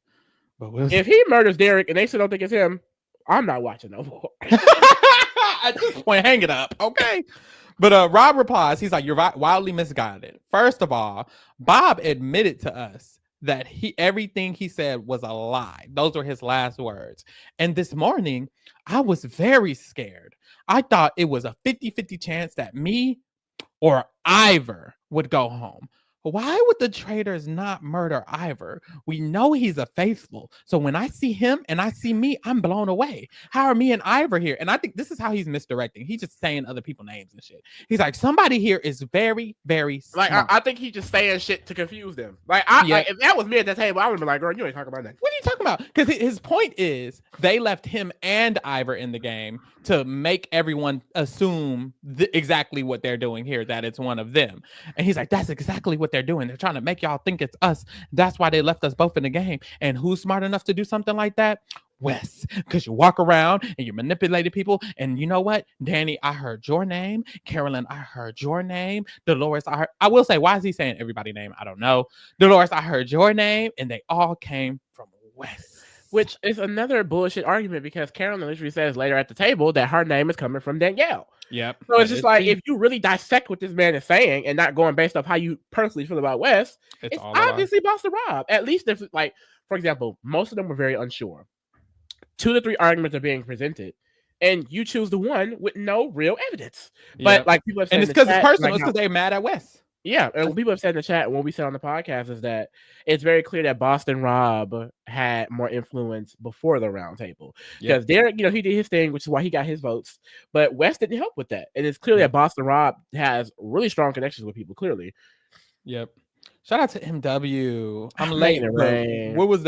But we'll see. if he murders Derek and they still don't think it's him, I'm not watching no more. At this point, hang it up, okay? But Rob replies, he's like, you're wildly misguided. First of all, Bob admitted to us that everything he said was a lie. Those were his last words. And this morning, I was very scared. I thought it was a 50-50 chance that me or Ivor would go home. Why would the traitors not murder Ivor? We know he's a faithful. So when I see him and I see me, I'm blown away. How are me and Ivor here? And I think this is how he's misdirecting. He's just saying other people's names and shit. He's like, somebody here is very, very smart. Like, I think he's just saying shit to confuse them. Like, like, if that was me at that table, I would be like, girl, you ain't talking about that. What are you talking about? Because his point is they left him and Ivor in the game to make everyone assume exactly what they're doing here, that it's one of them. And he's like, that's exactly what they're doing. They're trying to make y'all think it's us. That's why they left us both in the game. And who's smart enough to do something like that? Wes, because you walk around and you manipulated people. And you know what? Danny, I heard your name. Carolyn, I heard your name. Dolores, I will say, why is he saying everybody's name? I don't know. Dolores, I heard your name. And they all came from Wes. Which is another bullshit argument because Carolyn literally says later at the table that her name is coming from Danielle. Yep. So it's just like, if you really dissect what this man is saying and not going based off how you personally feel about Wes, it's obviously Boston Rob. At least if, like, for example, most of them were very unsure. 2 to 3 arguments are being presented, and you choose the one with no real evidence. But like people have said, and it's because it's personal. It's because they're mad at Wes. Yeah, and what people have said in the chat, and what we said on the podcast, is that it's very clear that Boston Rob had more influence before the round table. Because Derek, he did his thing, which is why he got his votes, but Wes didn't help with that. And it's clear that Boston Rob has really strong connections with people, clearly. Yep. Shout out to MW. I'm late. What was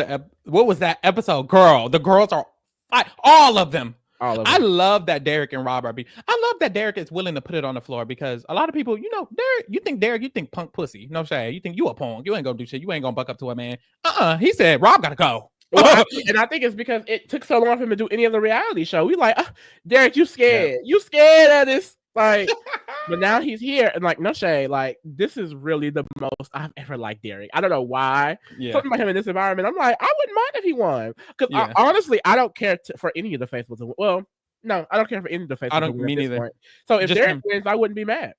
that episode? Girl, the girls are all of them. I love that Derek and Rob are I love that Derek is willing to put it on the floor because a lot of people, Derek, you think punk pussy. No shade. You think you a punk. You ain't gonna do shit. You ain't gonna buck up to a man. He said Rob gotta go. Well, and I think it's because it took so long for him to do any other reality show. We like, Derek, you scared. Yeah. You scared of this. Like, but now he's here and like, no shade. Like, this is really the most I've ever liked Derek. I don't know why. Yeah. Something about him in this environment. I'm like, I wouldn't mind if he won. Because honestly, I don't care for any of the faithful to win. Well, no, I don't care for any of the faithful. I don't. Me neither. Point. So if Derek wins, I wouldn't be mad.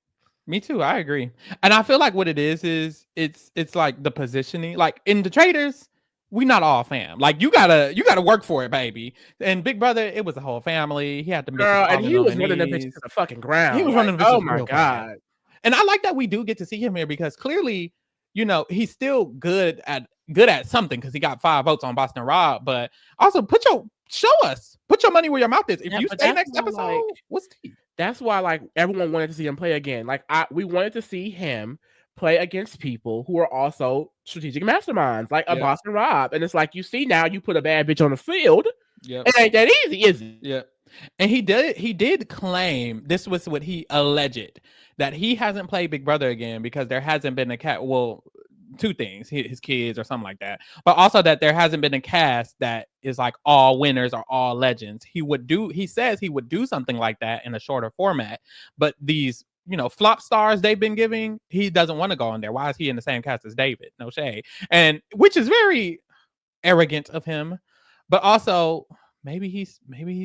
Me too. I agree. And I feel like what it is it's like the positioning. Like in the Traitors, we not all fam. Like you gotta work for it, baby. And Big Brother, it was a whole family. He had to and he was running the bitches to the fucking ground. He was running the bitches. Oh my god! Bad. And I like that we do get to see him here because clearly, he's still good at something because he got 5 votes on Boston Rob. But also put your money where your mouth is. If you stay next episode, what's tea? That's why like everyone wanted to see him play again. Like we wanted to see him play against people who are also strategic masterminds, like a Boston Rob. And it's like, you see now, you put a bad bitch on the field. Yeah, it ain't that easy, is it? Yeah. And he did claim, this was what he alleged, that he hasn't played Big Brother again because there hasn't been two things: his kids or something like that, but also that there hasn't been a cast that is like all winners or all legends. He says he would do something like that in a shorter format, but these flop stars they've been giving, he doesn't want to go in there. Why is he in the same cast as David? No shade, and which is very arrogant of him, but also maybe he's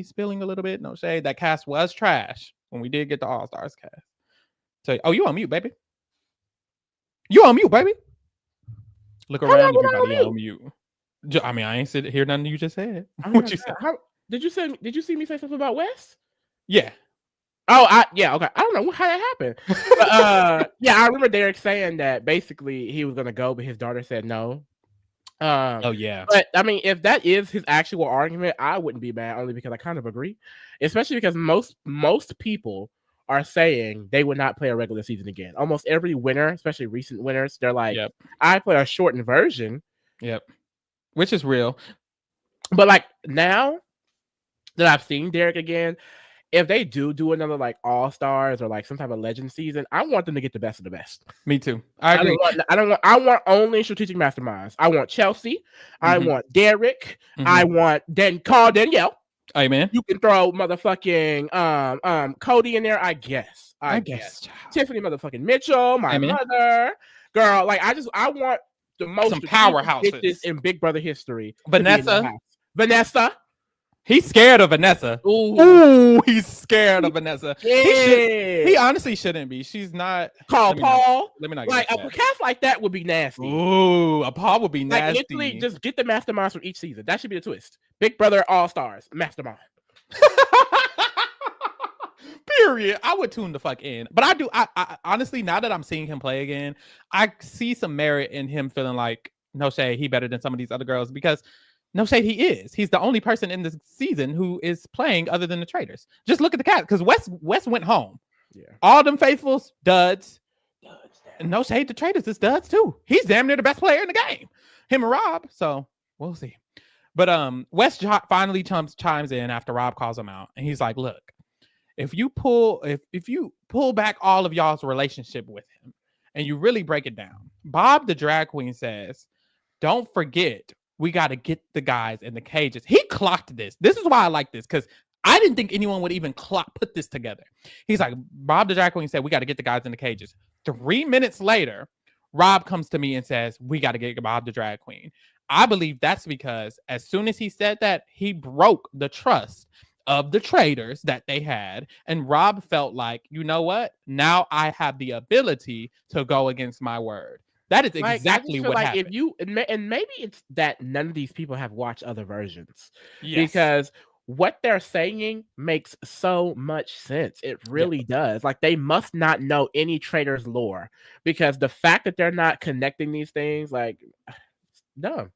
spilling a little bit. No shade. That cast was trash when we did get the All Stars cast. So, oh, you on mute, baby? You on mute, baby? Look around, everybody on mute. I mean, I ain't hear nothing you just said. What you said? Did you see me say something about Wes? Yeah. Oh, yeah, okay. I don't know how that happened. But, yeah, I remember Derek saying that basically he was gonna go, but his daughter said no. Oh yeah. But I mean, if that is his actual argument, I wouldn't be mad, only because I kind of agree. Especially because most people are saying they would not play a regular season again. Almost every winner, especially recent winners, they're like, yep. I play a shortened version. Yep. Which is real. But like now that I've seen Derek again, if they do another like All Stars or like some type of Legend season, I want them to get the best of the best. Me too. I agree. I want only strategic masterminds. I want Chelsea. I want Derek. I want Carl Danielle. Hey man, you can throw motherfucking Cody in there. I guess. Tiffany motherfucking Mitchell, my mother, girl. Like I want the most some powerhouses in Big Brother history. Vanessa. He's scared of Vanessa. Ooh, he's scared of Vanessa. Yeah. He honestly shouldn't be. She's not. Paul. Let me not. Like a cast like that would be nasty. Ooh, a Paul would be nasty. Like literally, just get the masterminds from each season. That should be the twist. Big Brother All Stars mastermind. Period. I would tune the fuck in, but I honestly, now that I'm seeing him play again, I see some merit in him feeling like no shade, he better than some of these other girls because. No shade, he is. He's the only person in this season who is playing other than the Traitors. Just look at the cast, because Wes went home. Yeah. All them faithfuls, duds. And no shade, the Traitors is duds too. He's damn near the best player in the game. Him and Rob. So we'll see. But Wes finally chimes in after Rob calls him out, and he's like, "Look, if you pull back all of y'all's relationship with him, and you really break it down, Bob the drag queen says, don't forget." We got to get the guys in the cages. He clocked this. This is why I like this, because I didn't think anyone would even put this together. He's like, Bob the drag queen said, we got to get the guys in the cages. 3 minutes later, Rob comes to me and says, we got to get Bob the drag queen. I believe that's because as soon as he said that, he broke the trust of the Traitors that they had. And Rob felt like, you know what? Now I have the ability to go against my word. That is exactly what happened. If you and maybe it's that none of these people have watched other versions, because what they're saying makes so much sense. It really does. Like they must not know any Traitors lore, because the fact that they're not connecting these things, like, dumb.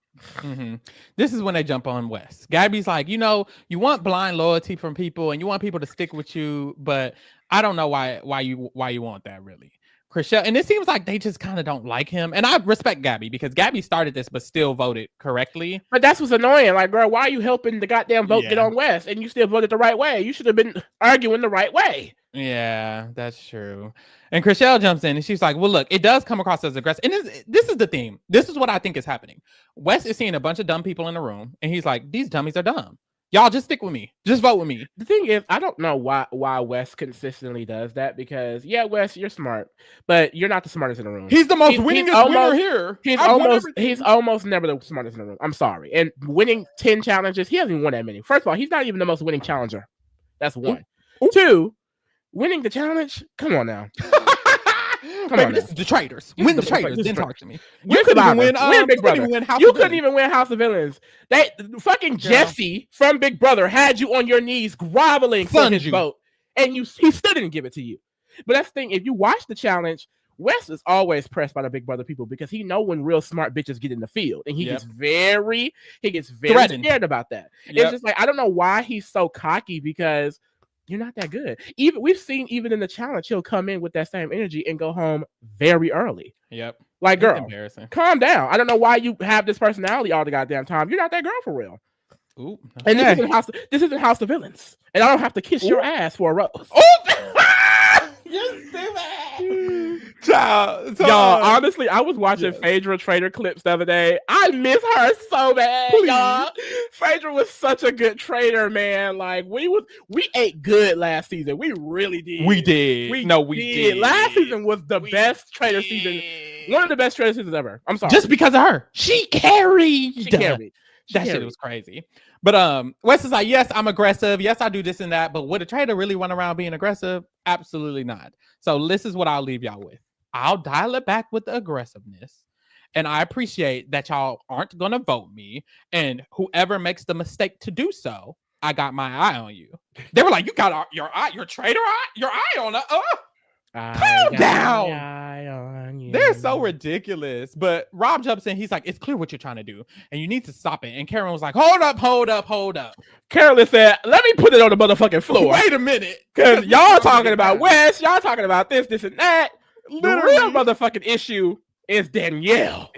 This is when they jump on Wes. Gabby's like, you want blind loyalty from people, and you want people to stick with you, but I don't know why you want that really. Chriselle, and it seems like they just kind of don't like him. And I respect Gabby because Gabby started this but still voted correctly. But that's what's annoying. Like, girl, why are you helping the goddamn vote get on West and you still voted the right way? You should have been arguing the right way. Yeah, that's true. And Chriselle jumps in and she's like, well, look, it does come across as aggressive. And this is the theme. This is what I think is happening. Wes is seeing a bunch of dumb people in the room and he's like, these dummies are dumb. Y'all just stick with me. Just vote with me. The thing is, I don't know why Wes consistently does that, because Wes, you're smart, but you're not the smartest in the room. He's the most winningest winner here. He's almost never the smartest in the room. I'm sorry. And winning 10 challenges, he hasn't won that many. First of all, he's not even the most winning challenger. That's one. Ooh. 2, winning the challenge. Come on now. Baby, this is the Traitors. Win the Traitors, then talk to me. You couldn't even win Big Brother. You couldn't even win House of Villains. They fucking Jesse from Big Brother had you on your knees groveling for his vote, and he still didn't give it to you. But that's the thing. If you watch the challenge, Wes is always pressed by the Big Brother people because he know when real smart bitches get in the field, and he gets very threatened. Scared about that. It's just like, I don't know why he's so cocky, because you're not that good. We've seen even in the challenge, he'll come in with that same energy and go home very early. Yep. Like, girl, calm down. I don't know why you have this personality all the goddamn time. You're not that girl for real. Ooh, and this isn't House of Villains. And I don't have to kiss your ass for a rose. Oh, you're stupid. Child, so, Y'all, honestly, I was watching yes. Phaedra Trader clips the other day. I miss her so bad, Please. y'all. Phaedra was such a good trader, man. Like we ate good last season. We really did. We did. We did. Last season was the We best trader season. One of the best trader seasons ever. I'm sorry. Just because of her. She carried. That shit was crazy. But Wes is like, yes, I'm aggressive. Yes, I do this and that. But would a trader really run around being aggressive? Absolutely not. So this is what I'll leave y'all with. I'll dial it back with the aggressiveness. And I appreciate that y'all aren't going to vote me. And whoever makes the mistake to do so, I got my eye on you. They were like, you got your trader eye, your eye on it. Calm down. They're so ridiculous. But Rob jumps in. He's like, it's clear what you're trying to do. And you need to stop it. And Karen was like, hold up. Carolyn said, let me put it on the motherfucking floor. Wait a minute. Because y'all talking about Wes. Y'all talking about this and that. Literally. The real motherfucking issue is Danielle.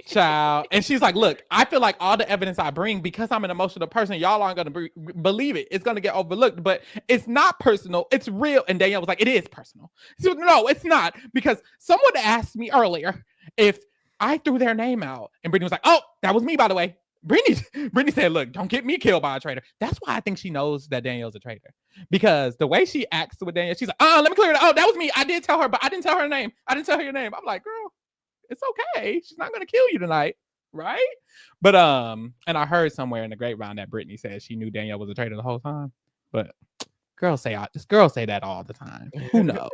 Child. And she's like, look, I feel like all the evidence I bring, because I'm an emotional person, y'all aren't going to believe it. It's going to get overlooked, but it's not personal. It's real. And Danielle was like, it is personal. She was, no, it's not. Because someone asked me earlier if I threw their name out. And Brittany was like, oh, that was me, by the way. Brittany said, look, don't get me killed by a traitor. That's why I think she knows that Danielle's a traitor. Because the way she acts with Danielle, she's like, let me clear it up. Oh, that was me. I did tell her, but I didn't tell her name. I didn't tell her your name. I'm like, girl, it's okay. She's not going to kill you tonight. Right? But, and I heard somewhere in the grapevine that Brittany said she knew Danielle was a traitor the whole time. But girls say that all the time. Who knows?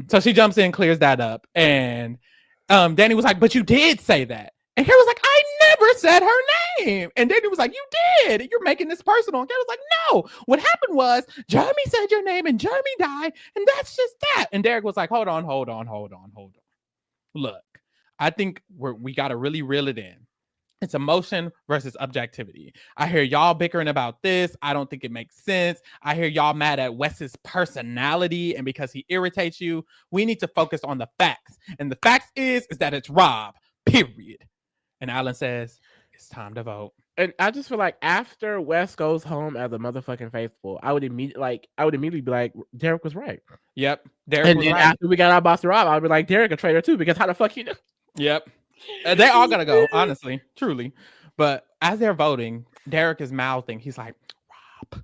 So she jumps in, clears that up. And Danny was like, but you did say that. And Karen was like, I never said her name. And Danny was like, you did. You're making this personal. And Karen was like, no. What happened was Jeremy said your name and Jeremy died. And that's just that. And Derek was like, hold on. Look, I think we got to really reel it in. It's emotion versus objectivity. I hear y'all bickering about this. I don't think it makes sense. I hear y'all mad at Wes's personality and because he irritates you. We need to focus on the facts. And the facts is that it's Rob, period. And Alan says, it's time to vote. And I just feel like after Wes goes home as a motherfucking faithful, I would immediately be like, Derek was right. Yep. Derek was right. After we got our boss Rob, I would be like, Derek a traitor too, because how the fuck you know? Yep. They all gotta go, honestly, truly. But as they're voting, Derek is mouthing. He's like, Rob.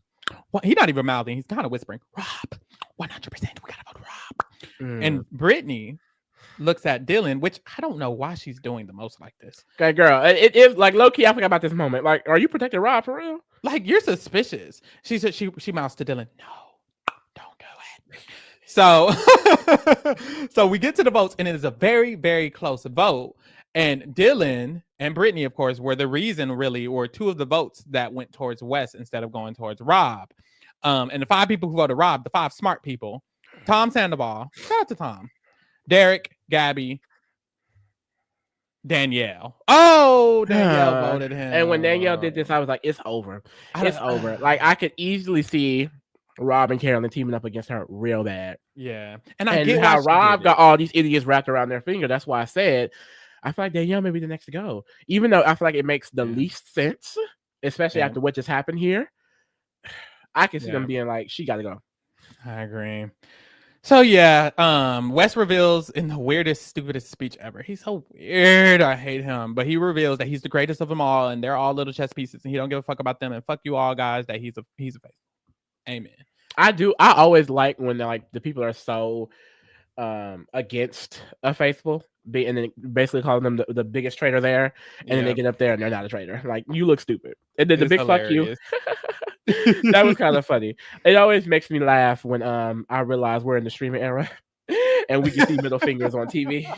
Well, he's not even mouthing. He's kind of whispering, Rob, 100%. We gotta vote Rob. And Brittany looks at Dylan, which I don't know why she's doing the most like this. Okay, girl. It is like low key. I forgot about this moment. Like, are you protecting Rob for real? Like, you're suspicious. She said she mouths to Dylan, no, don't do it. So we get to the votes, and it is a very, very close vote. And Dylan and Brittany, of course, were the reason, really, or two of the votes that went towards Wes instead of going towards Rob. And the 5 people who voted Rob, the 5 smart people, Tom Sandoval, shout out to Tom, Derek, Gabby, Danielle. Oh, Danielle voted him. And when Danielle did this, I was like, it's over. It's over. Like, I could easily see Rob and Carolyn teaming up against her real bad. Yeah. And I get how Rob got all these idiots wrapped around their finger. That's why I said, I feel like Danielle may be the next to go. Even though I feel like it makes the least sense, especially after what just happened here. I can see them being like, she got to go. I agree. So Wes reveals in the weirdest, stupidest speech ever. He's so weird. I hate him. But he reveals that he's the greatest of them all, and they're all little chess pieces, and he don't give a fuck about them. And fuck you all, guys. That he's a faithful. Amen. I do. I always like when the people are so against a faithful, and then basically calling them the biggest traitor there, and then they get up there and they're not a traitor. Like, you look stupid. And then the big hilarious. Fuck you. That was kind of funny. It always makes me laugh when I realize we're in the streaming era and we can see middle fingers on TV.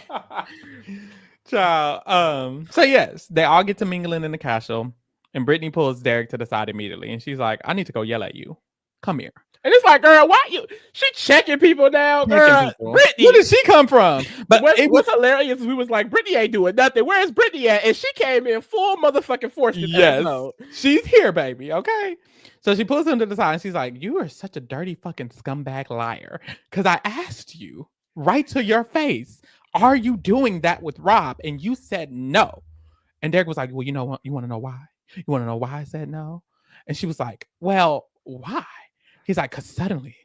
Child. So yes, they all get to mingling in the castle, and Brittany pulls Derek to the side immediately, and she's like, I need to go yell at you. Come here. And it's like, girl, why you? She checking people now, girl. Brittany, where did she come from? But what's hilarious is we was like, Brittany ain't doing nothing. Where's Brittany at? And she came in full motherfucking force. Yes, she's here, baby. Okay. So she pulls him to the side, and she's like, you are such a dirty fucking scumbag liar. Because I asked you right to your face, are you doing that with Rob? And you said no. And Derek was like, well, you know what? You want to know why? You want to know why I said no? And she was like, well, why? He's like, because suddenly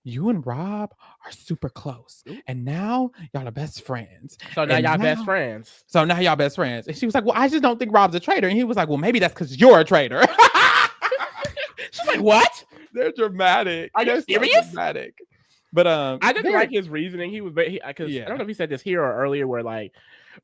you and Rob are super close. Ooh. And now y'all are best friends. So now And y'all best friends. So now y'all best friends. And she was like, well, I just don't think Rob's a traitor. And he was like, well, maybe that's because you're a traitor. She's like, what? They're dramatic. Are you They're serious? So dramatic. But I didn't like his reasoning. He was because I don't know if he said this here or earlier, where like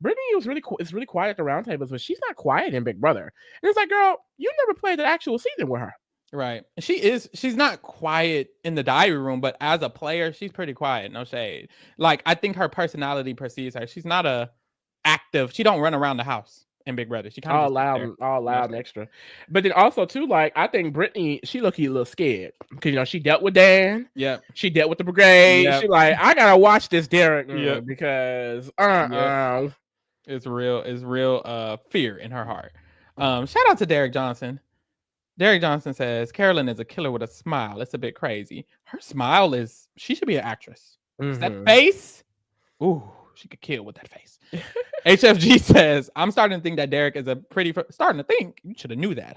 Brittany was really quiet at the round tables, but she's not quiet in Big Brother. And it's like, girl, you never played the actual season with her. Right. She's not quiet in the diary room, but as a player, she's pretty quiet. No shade. Like, I think her personality precedes her. She's not she don't run around the house in Big Brother. She kind of all loud and extra. But then also too, like, I think Brittany, she look-y a little scared because she dealt with Dan. Yep. She dealt with the brigade. Yep. She like, I gotta watch this Derek because it's real fear in her heart. Shout out to Derek Johnson. Derek Johnson says Carolyn is a killer with a smile. It's a bit crazy. Her smile she should be an actress. That face, ooh, she could kill with that face. HFG says, I'm starting to think that Derek is you should have knew that.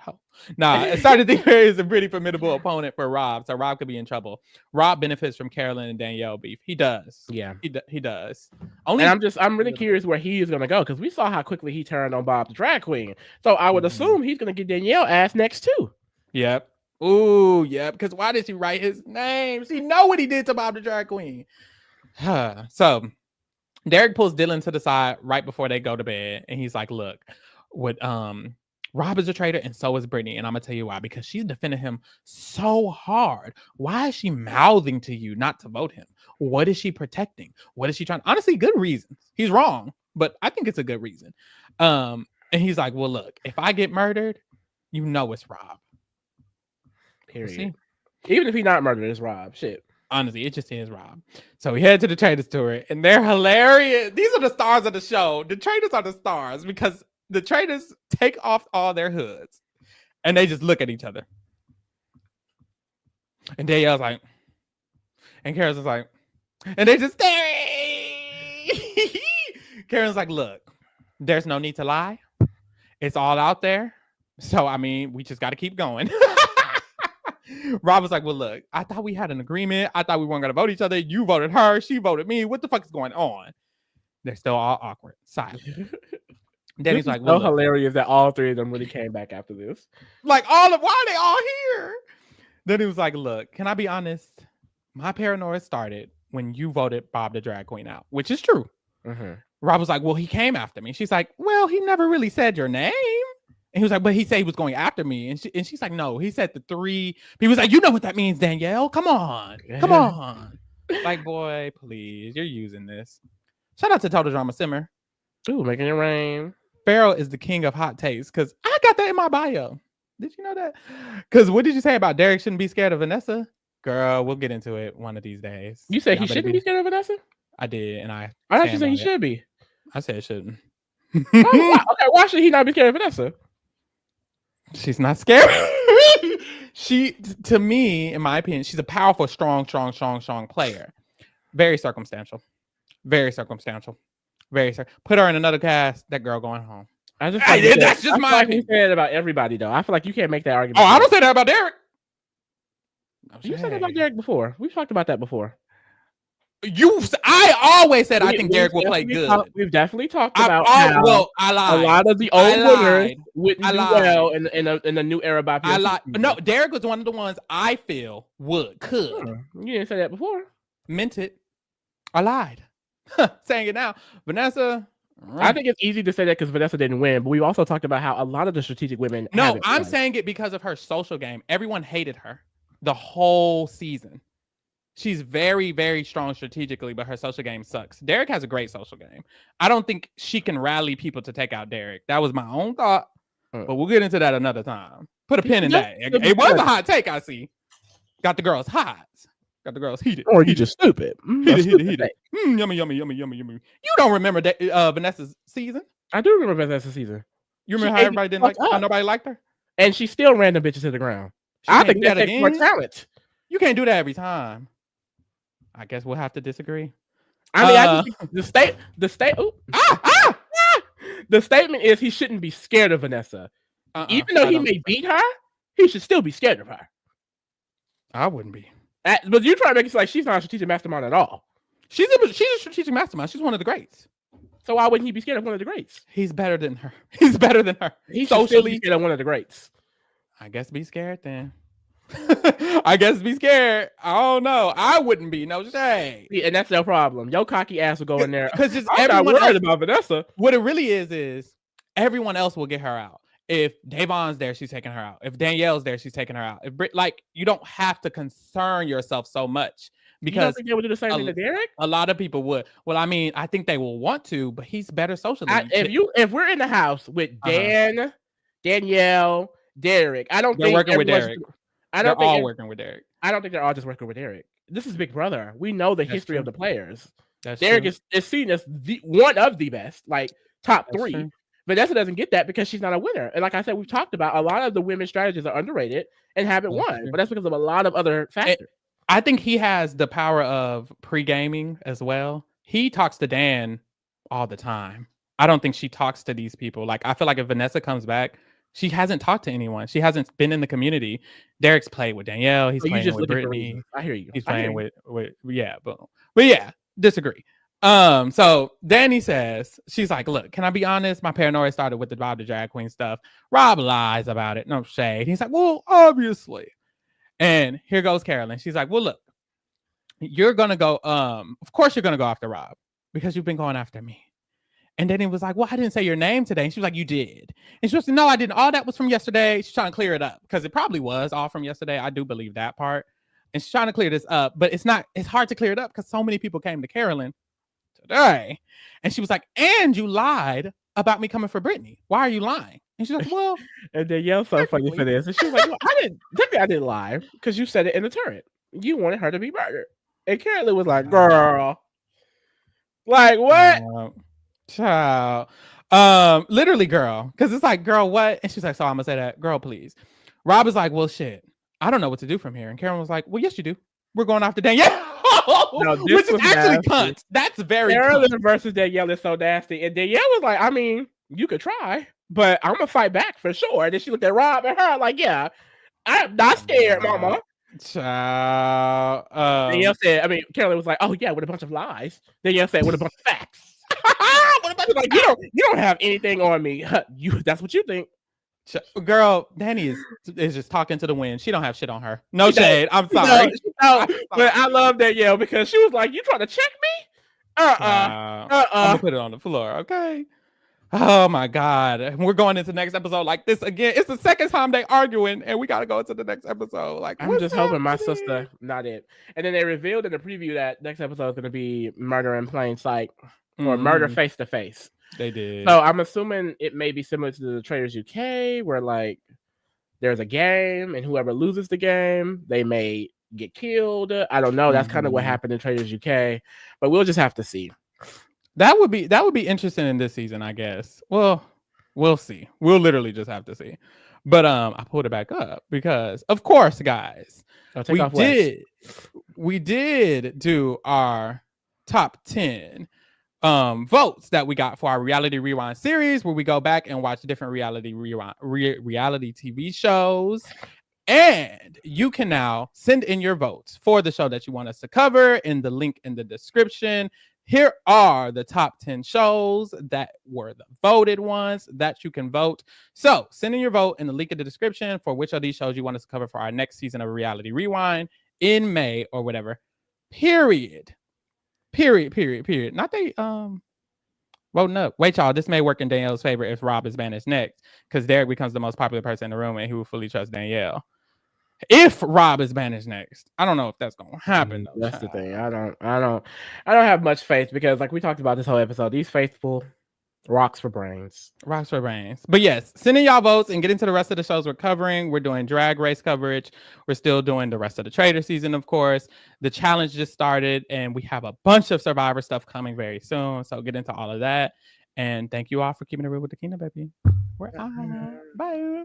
I'm starting to think Barry is a pretty formidable opponent for Rob, so Rob could be in trouble. Rob benefits from Carolyn and Danielle beef. He does. Yeah, he does. And I'm really curious where he is going to go, because we saw how quickly he turned on Bob the drag queen. So I would assume he's going to get Danielle ass next too. Yep. Ooh, yeah. Because why did she write his name? She know what he did to Bob the drag queen. So Derek pulls Dylan to the side right before they go to bed, and he's like, look, Rob is a traitor, and so is Brittany, and I'm gonna tell you why. Because she's defending him so hard. Why is she mouthing to you not to vote him? What is she protecting? What is she trying? Honestly, good reasons. He's wrong, but I think it's a good reason. And he's like, well, look, if I get murdered, you know it's Rob. Period. Even if he's not murdered, it's Rob. Shit. Honestly, it just is Rob. So we head to the Traitors tour, and they're hilarious. These are the stars of the show. The Traitors are the stars because the Traitors take off all their hoods, and they just look at each other. And Danielle's like, and Karen's like, and they just staring. Karen's like, look, there's no need to lie. It's all out there. So, I mean, we just got to keep going. Rob was like, well, look, I thought we had an agreement. I thought we weren't going to vote each other. You voted her. She voted me. What the fuck is going on? They're still all awkward. Silent. Then he's like, well, so hilarious that all three of them really came back after this. Like, why are they all here? Then he was like, look, can I be honest? My paranoia started when you voted Bob the drag queen out, which is true. Rob was like, well, he came after me. She's like, well, he never really said your name. And he was like, but he said he was going after me. And she's like, no, he said the three. He was like, you know what that means, Danielle. Come on. Come on. Like, boy, please. You're using this. Shout out to Total Drama Simmer. Ooh, making it rain. Pharaoh is the king of hot takes, because I got that in my bio. Did you know that? Because what did you say about Derek shouldn't be scared of Vanessa? Girl, we'll get into it one of these days. You said he shouldn't be scared of Vanessa? I did, and I thought you said he should be. I said it shouldn't. Okay, why should he not be scared of Vanessa? She's not scary. To me, in my opinion, she's a powerful, strong player. Very circumstantial. Put her in another cast, that girl going home. That's just my opinion. You said about everybody, though. I feel like you can't make that argument. Oh, I don't say that about Derek. You said that about Derek before. We've talked about that before. I always said I think Derek will play good. We've definitely talked about how I lied. A lot of the old winners wouldn't do well in the new era by I lied. No, Derek was one of the ones I feel could. You didn't say that before. Meant it. I lied. Saying it now. Vanessa. I think it's easy to say that because Vanessa didn't win, but we also talked about how a lot of the strategic women. No, I'm saying it because of her social game. Everyone hated her the whole season. She's very, very strong strategically, but her social game sucks. Derek has a great social game. I don't think she can rally people to take out Derek. That was my own thought, but we'll get into that another time. Put a pin in that. It was a hot take, I see. Got the girls hot. Got the girls heated. Or you just stupid. Heated. Yummy. You don't remember Vanessa's season? I do remember Vanessa's season. You remember how everybody didn't how nobody liked her? And she still ran the bitches to the ground. I think that takes more talent. You can't do that every time. I guess we'll have to disagree. I mean, I just think the statement is he shouldn't be scared of Vanessa. Even though he may beat her, he should still be scared of her. I wouldn't be. But you try to make it like she's not a strategic mastermind at all. She's a strategic mastermind. She's one of the greats. So why wouldn't he be scared of one of the greats? He's better than her. He's better than her. He should still be scared of one of the greats. I guess be scared then. I guess be scared. I don't know. I wouldn't be. No shade. Yeah, and that's no problem. Your cocky ass will go in there. Because just I'm not everyone worried else, about Vanessa. What it really is everyone else will get her out. If Davon's there, she's taking her out. If Danielle's there, she's taking her out. If like you don't have to concern yourself so much because you don't think they would do the same thing to Derek? A lot of people would. Well, I mean, I think they will want to, but he's better socially. If we're in the house with Dan, Danielle, Derek, I don't they're think working with Derek. They're all working with Derek. I don't think they're all just working with Derek. This is Big Brother. We know the history of the players. That's Derek true. is seen as one of the best, like top That's 3. true. Vanessa doesn't get that because she's not a winner. And like I said, we've talked about a lot of the women's strategies are underrated and haven't won, but that's because of a lot of other factors. I think he has the power of pre-gaming as well. He talks to Dan all the time. I don't think she talks to these people. Like, I feel like if Vanessa comes back, she hasn't talked to anyone. She hasn't been in the community. Derek's played with Danielle. He's playing with Brittany. I hear you. He's playing with yeah, but yeah, disagree. So Danny says, she's like, look, can I be honest? My paranoia started with the Bob the Drag Queen stuff. Rob lies about it. No shade. He's like, well, obviously. And here goes Carolyn. She's like, well, look, you're gonna go, of course you're gonna go after Rob because you've been going after me. And then he was like, well, I didn't say your name today. And she was like, you did. And she was like, no, I didn't. All that was from yesterday. She's trying to clear it up because it probably was all from yesterday. I do believe that part. And she's trying to clear this up, but it's hard to clear it up because so many people came to Carolyn today. And she was like, and you lied about me coming for Brittany. Why are you lying? And she's like, well. And Danielle's so funny for this. And she was like, well, I didn't lie because you said it in the turret. You wanted her to be murdered. And Carolyn was like, girl. Like, what? Child. Literally, girl. Because it's like, girl, what? And she's like, so I'm going to say that. Girl, please. Rob is like, well, shit. I don't know what to do from here. And Karen was like, well, yes, you do. We're going after Danielle. No, which is actually cunt. That's very Carolyn versus Danielle is so nasty. And Danielle was like, I mean, you could try, but I'm gonna fight back for sure. And then she looked at Rob and her like, yeah, I'm not scared, mama. Child. Danielle said, I mean, Carolyn was like, oh yeah, with a bunch of lies. Danielle said, with a bunch of facts. Like, you don't have anything on me. That's what you think. Girl, Danny is just talking to the wind. She don't have shit on her. No shade. I'm sorry. But I love Danielle because she was like, you trying to check me? I'm gonna put it on the floor, okay? Oh my God. We're going into the next episode like this again. It's the second time they arguing, and we gotta go into the next episode. Like, I'm just hoping my sister, not it. And then they revealed in the preview that next episode is gonna be Murder in Plain Sight or Murder Face to Face. They did. So I'm assuming it may be similar to the Traitors UK, where like there's a game, and whoever loses the game, they may get killed. I don't know. That's kind of what happened in Traitors UK, but we'll just have to see. That would be interesting in this season, I guess. Well, we'll see. We'll literally just have to see. But I pulled it back up because, of course, guys, we did do our top 10 votes that we got for our Reality Rewind series, where we go back and watch different reality TV shows. And you can now send in your votes for the show that you want us to cover in the link in the description. Here are the top 10 shows that were the voted ones that you can vote. So send in your vote in the link in the description for which of these shows you want us to cover for our next season of Reality Rewind in May or whatever. Period. Not they voting up. Wait, y'all, this may work in Danielle's favor if Rob is banished next, because Derek becomes the most popular person in the room and he will fully trust Danielle. If Rob is banished next, I don't know if that's gonna happen. Though, that's the thing. I don't have much faith because, like we talked about this whole episode, these faithful rocks for brains. But yes, send in y'all votes and get into the rest of the shows we're covering. We're doing Drag Race coverage. We're still doing the rest of the Traitor season, of course. The challenge just started, and we have a bunch of Survivor stuff coming very soon. So get into all of that. And thank you all for keeping it real with the Kingdom, baby. We're out. Bye.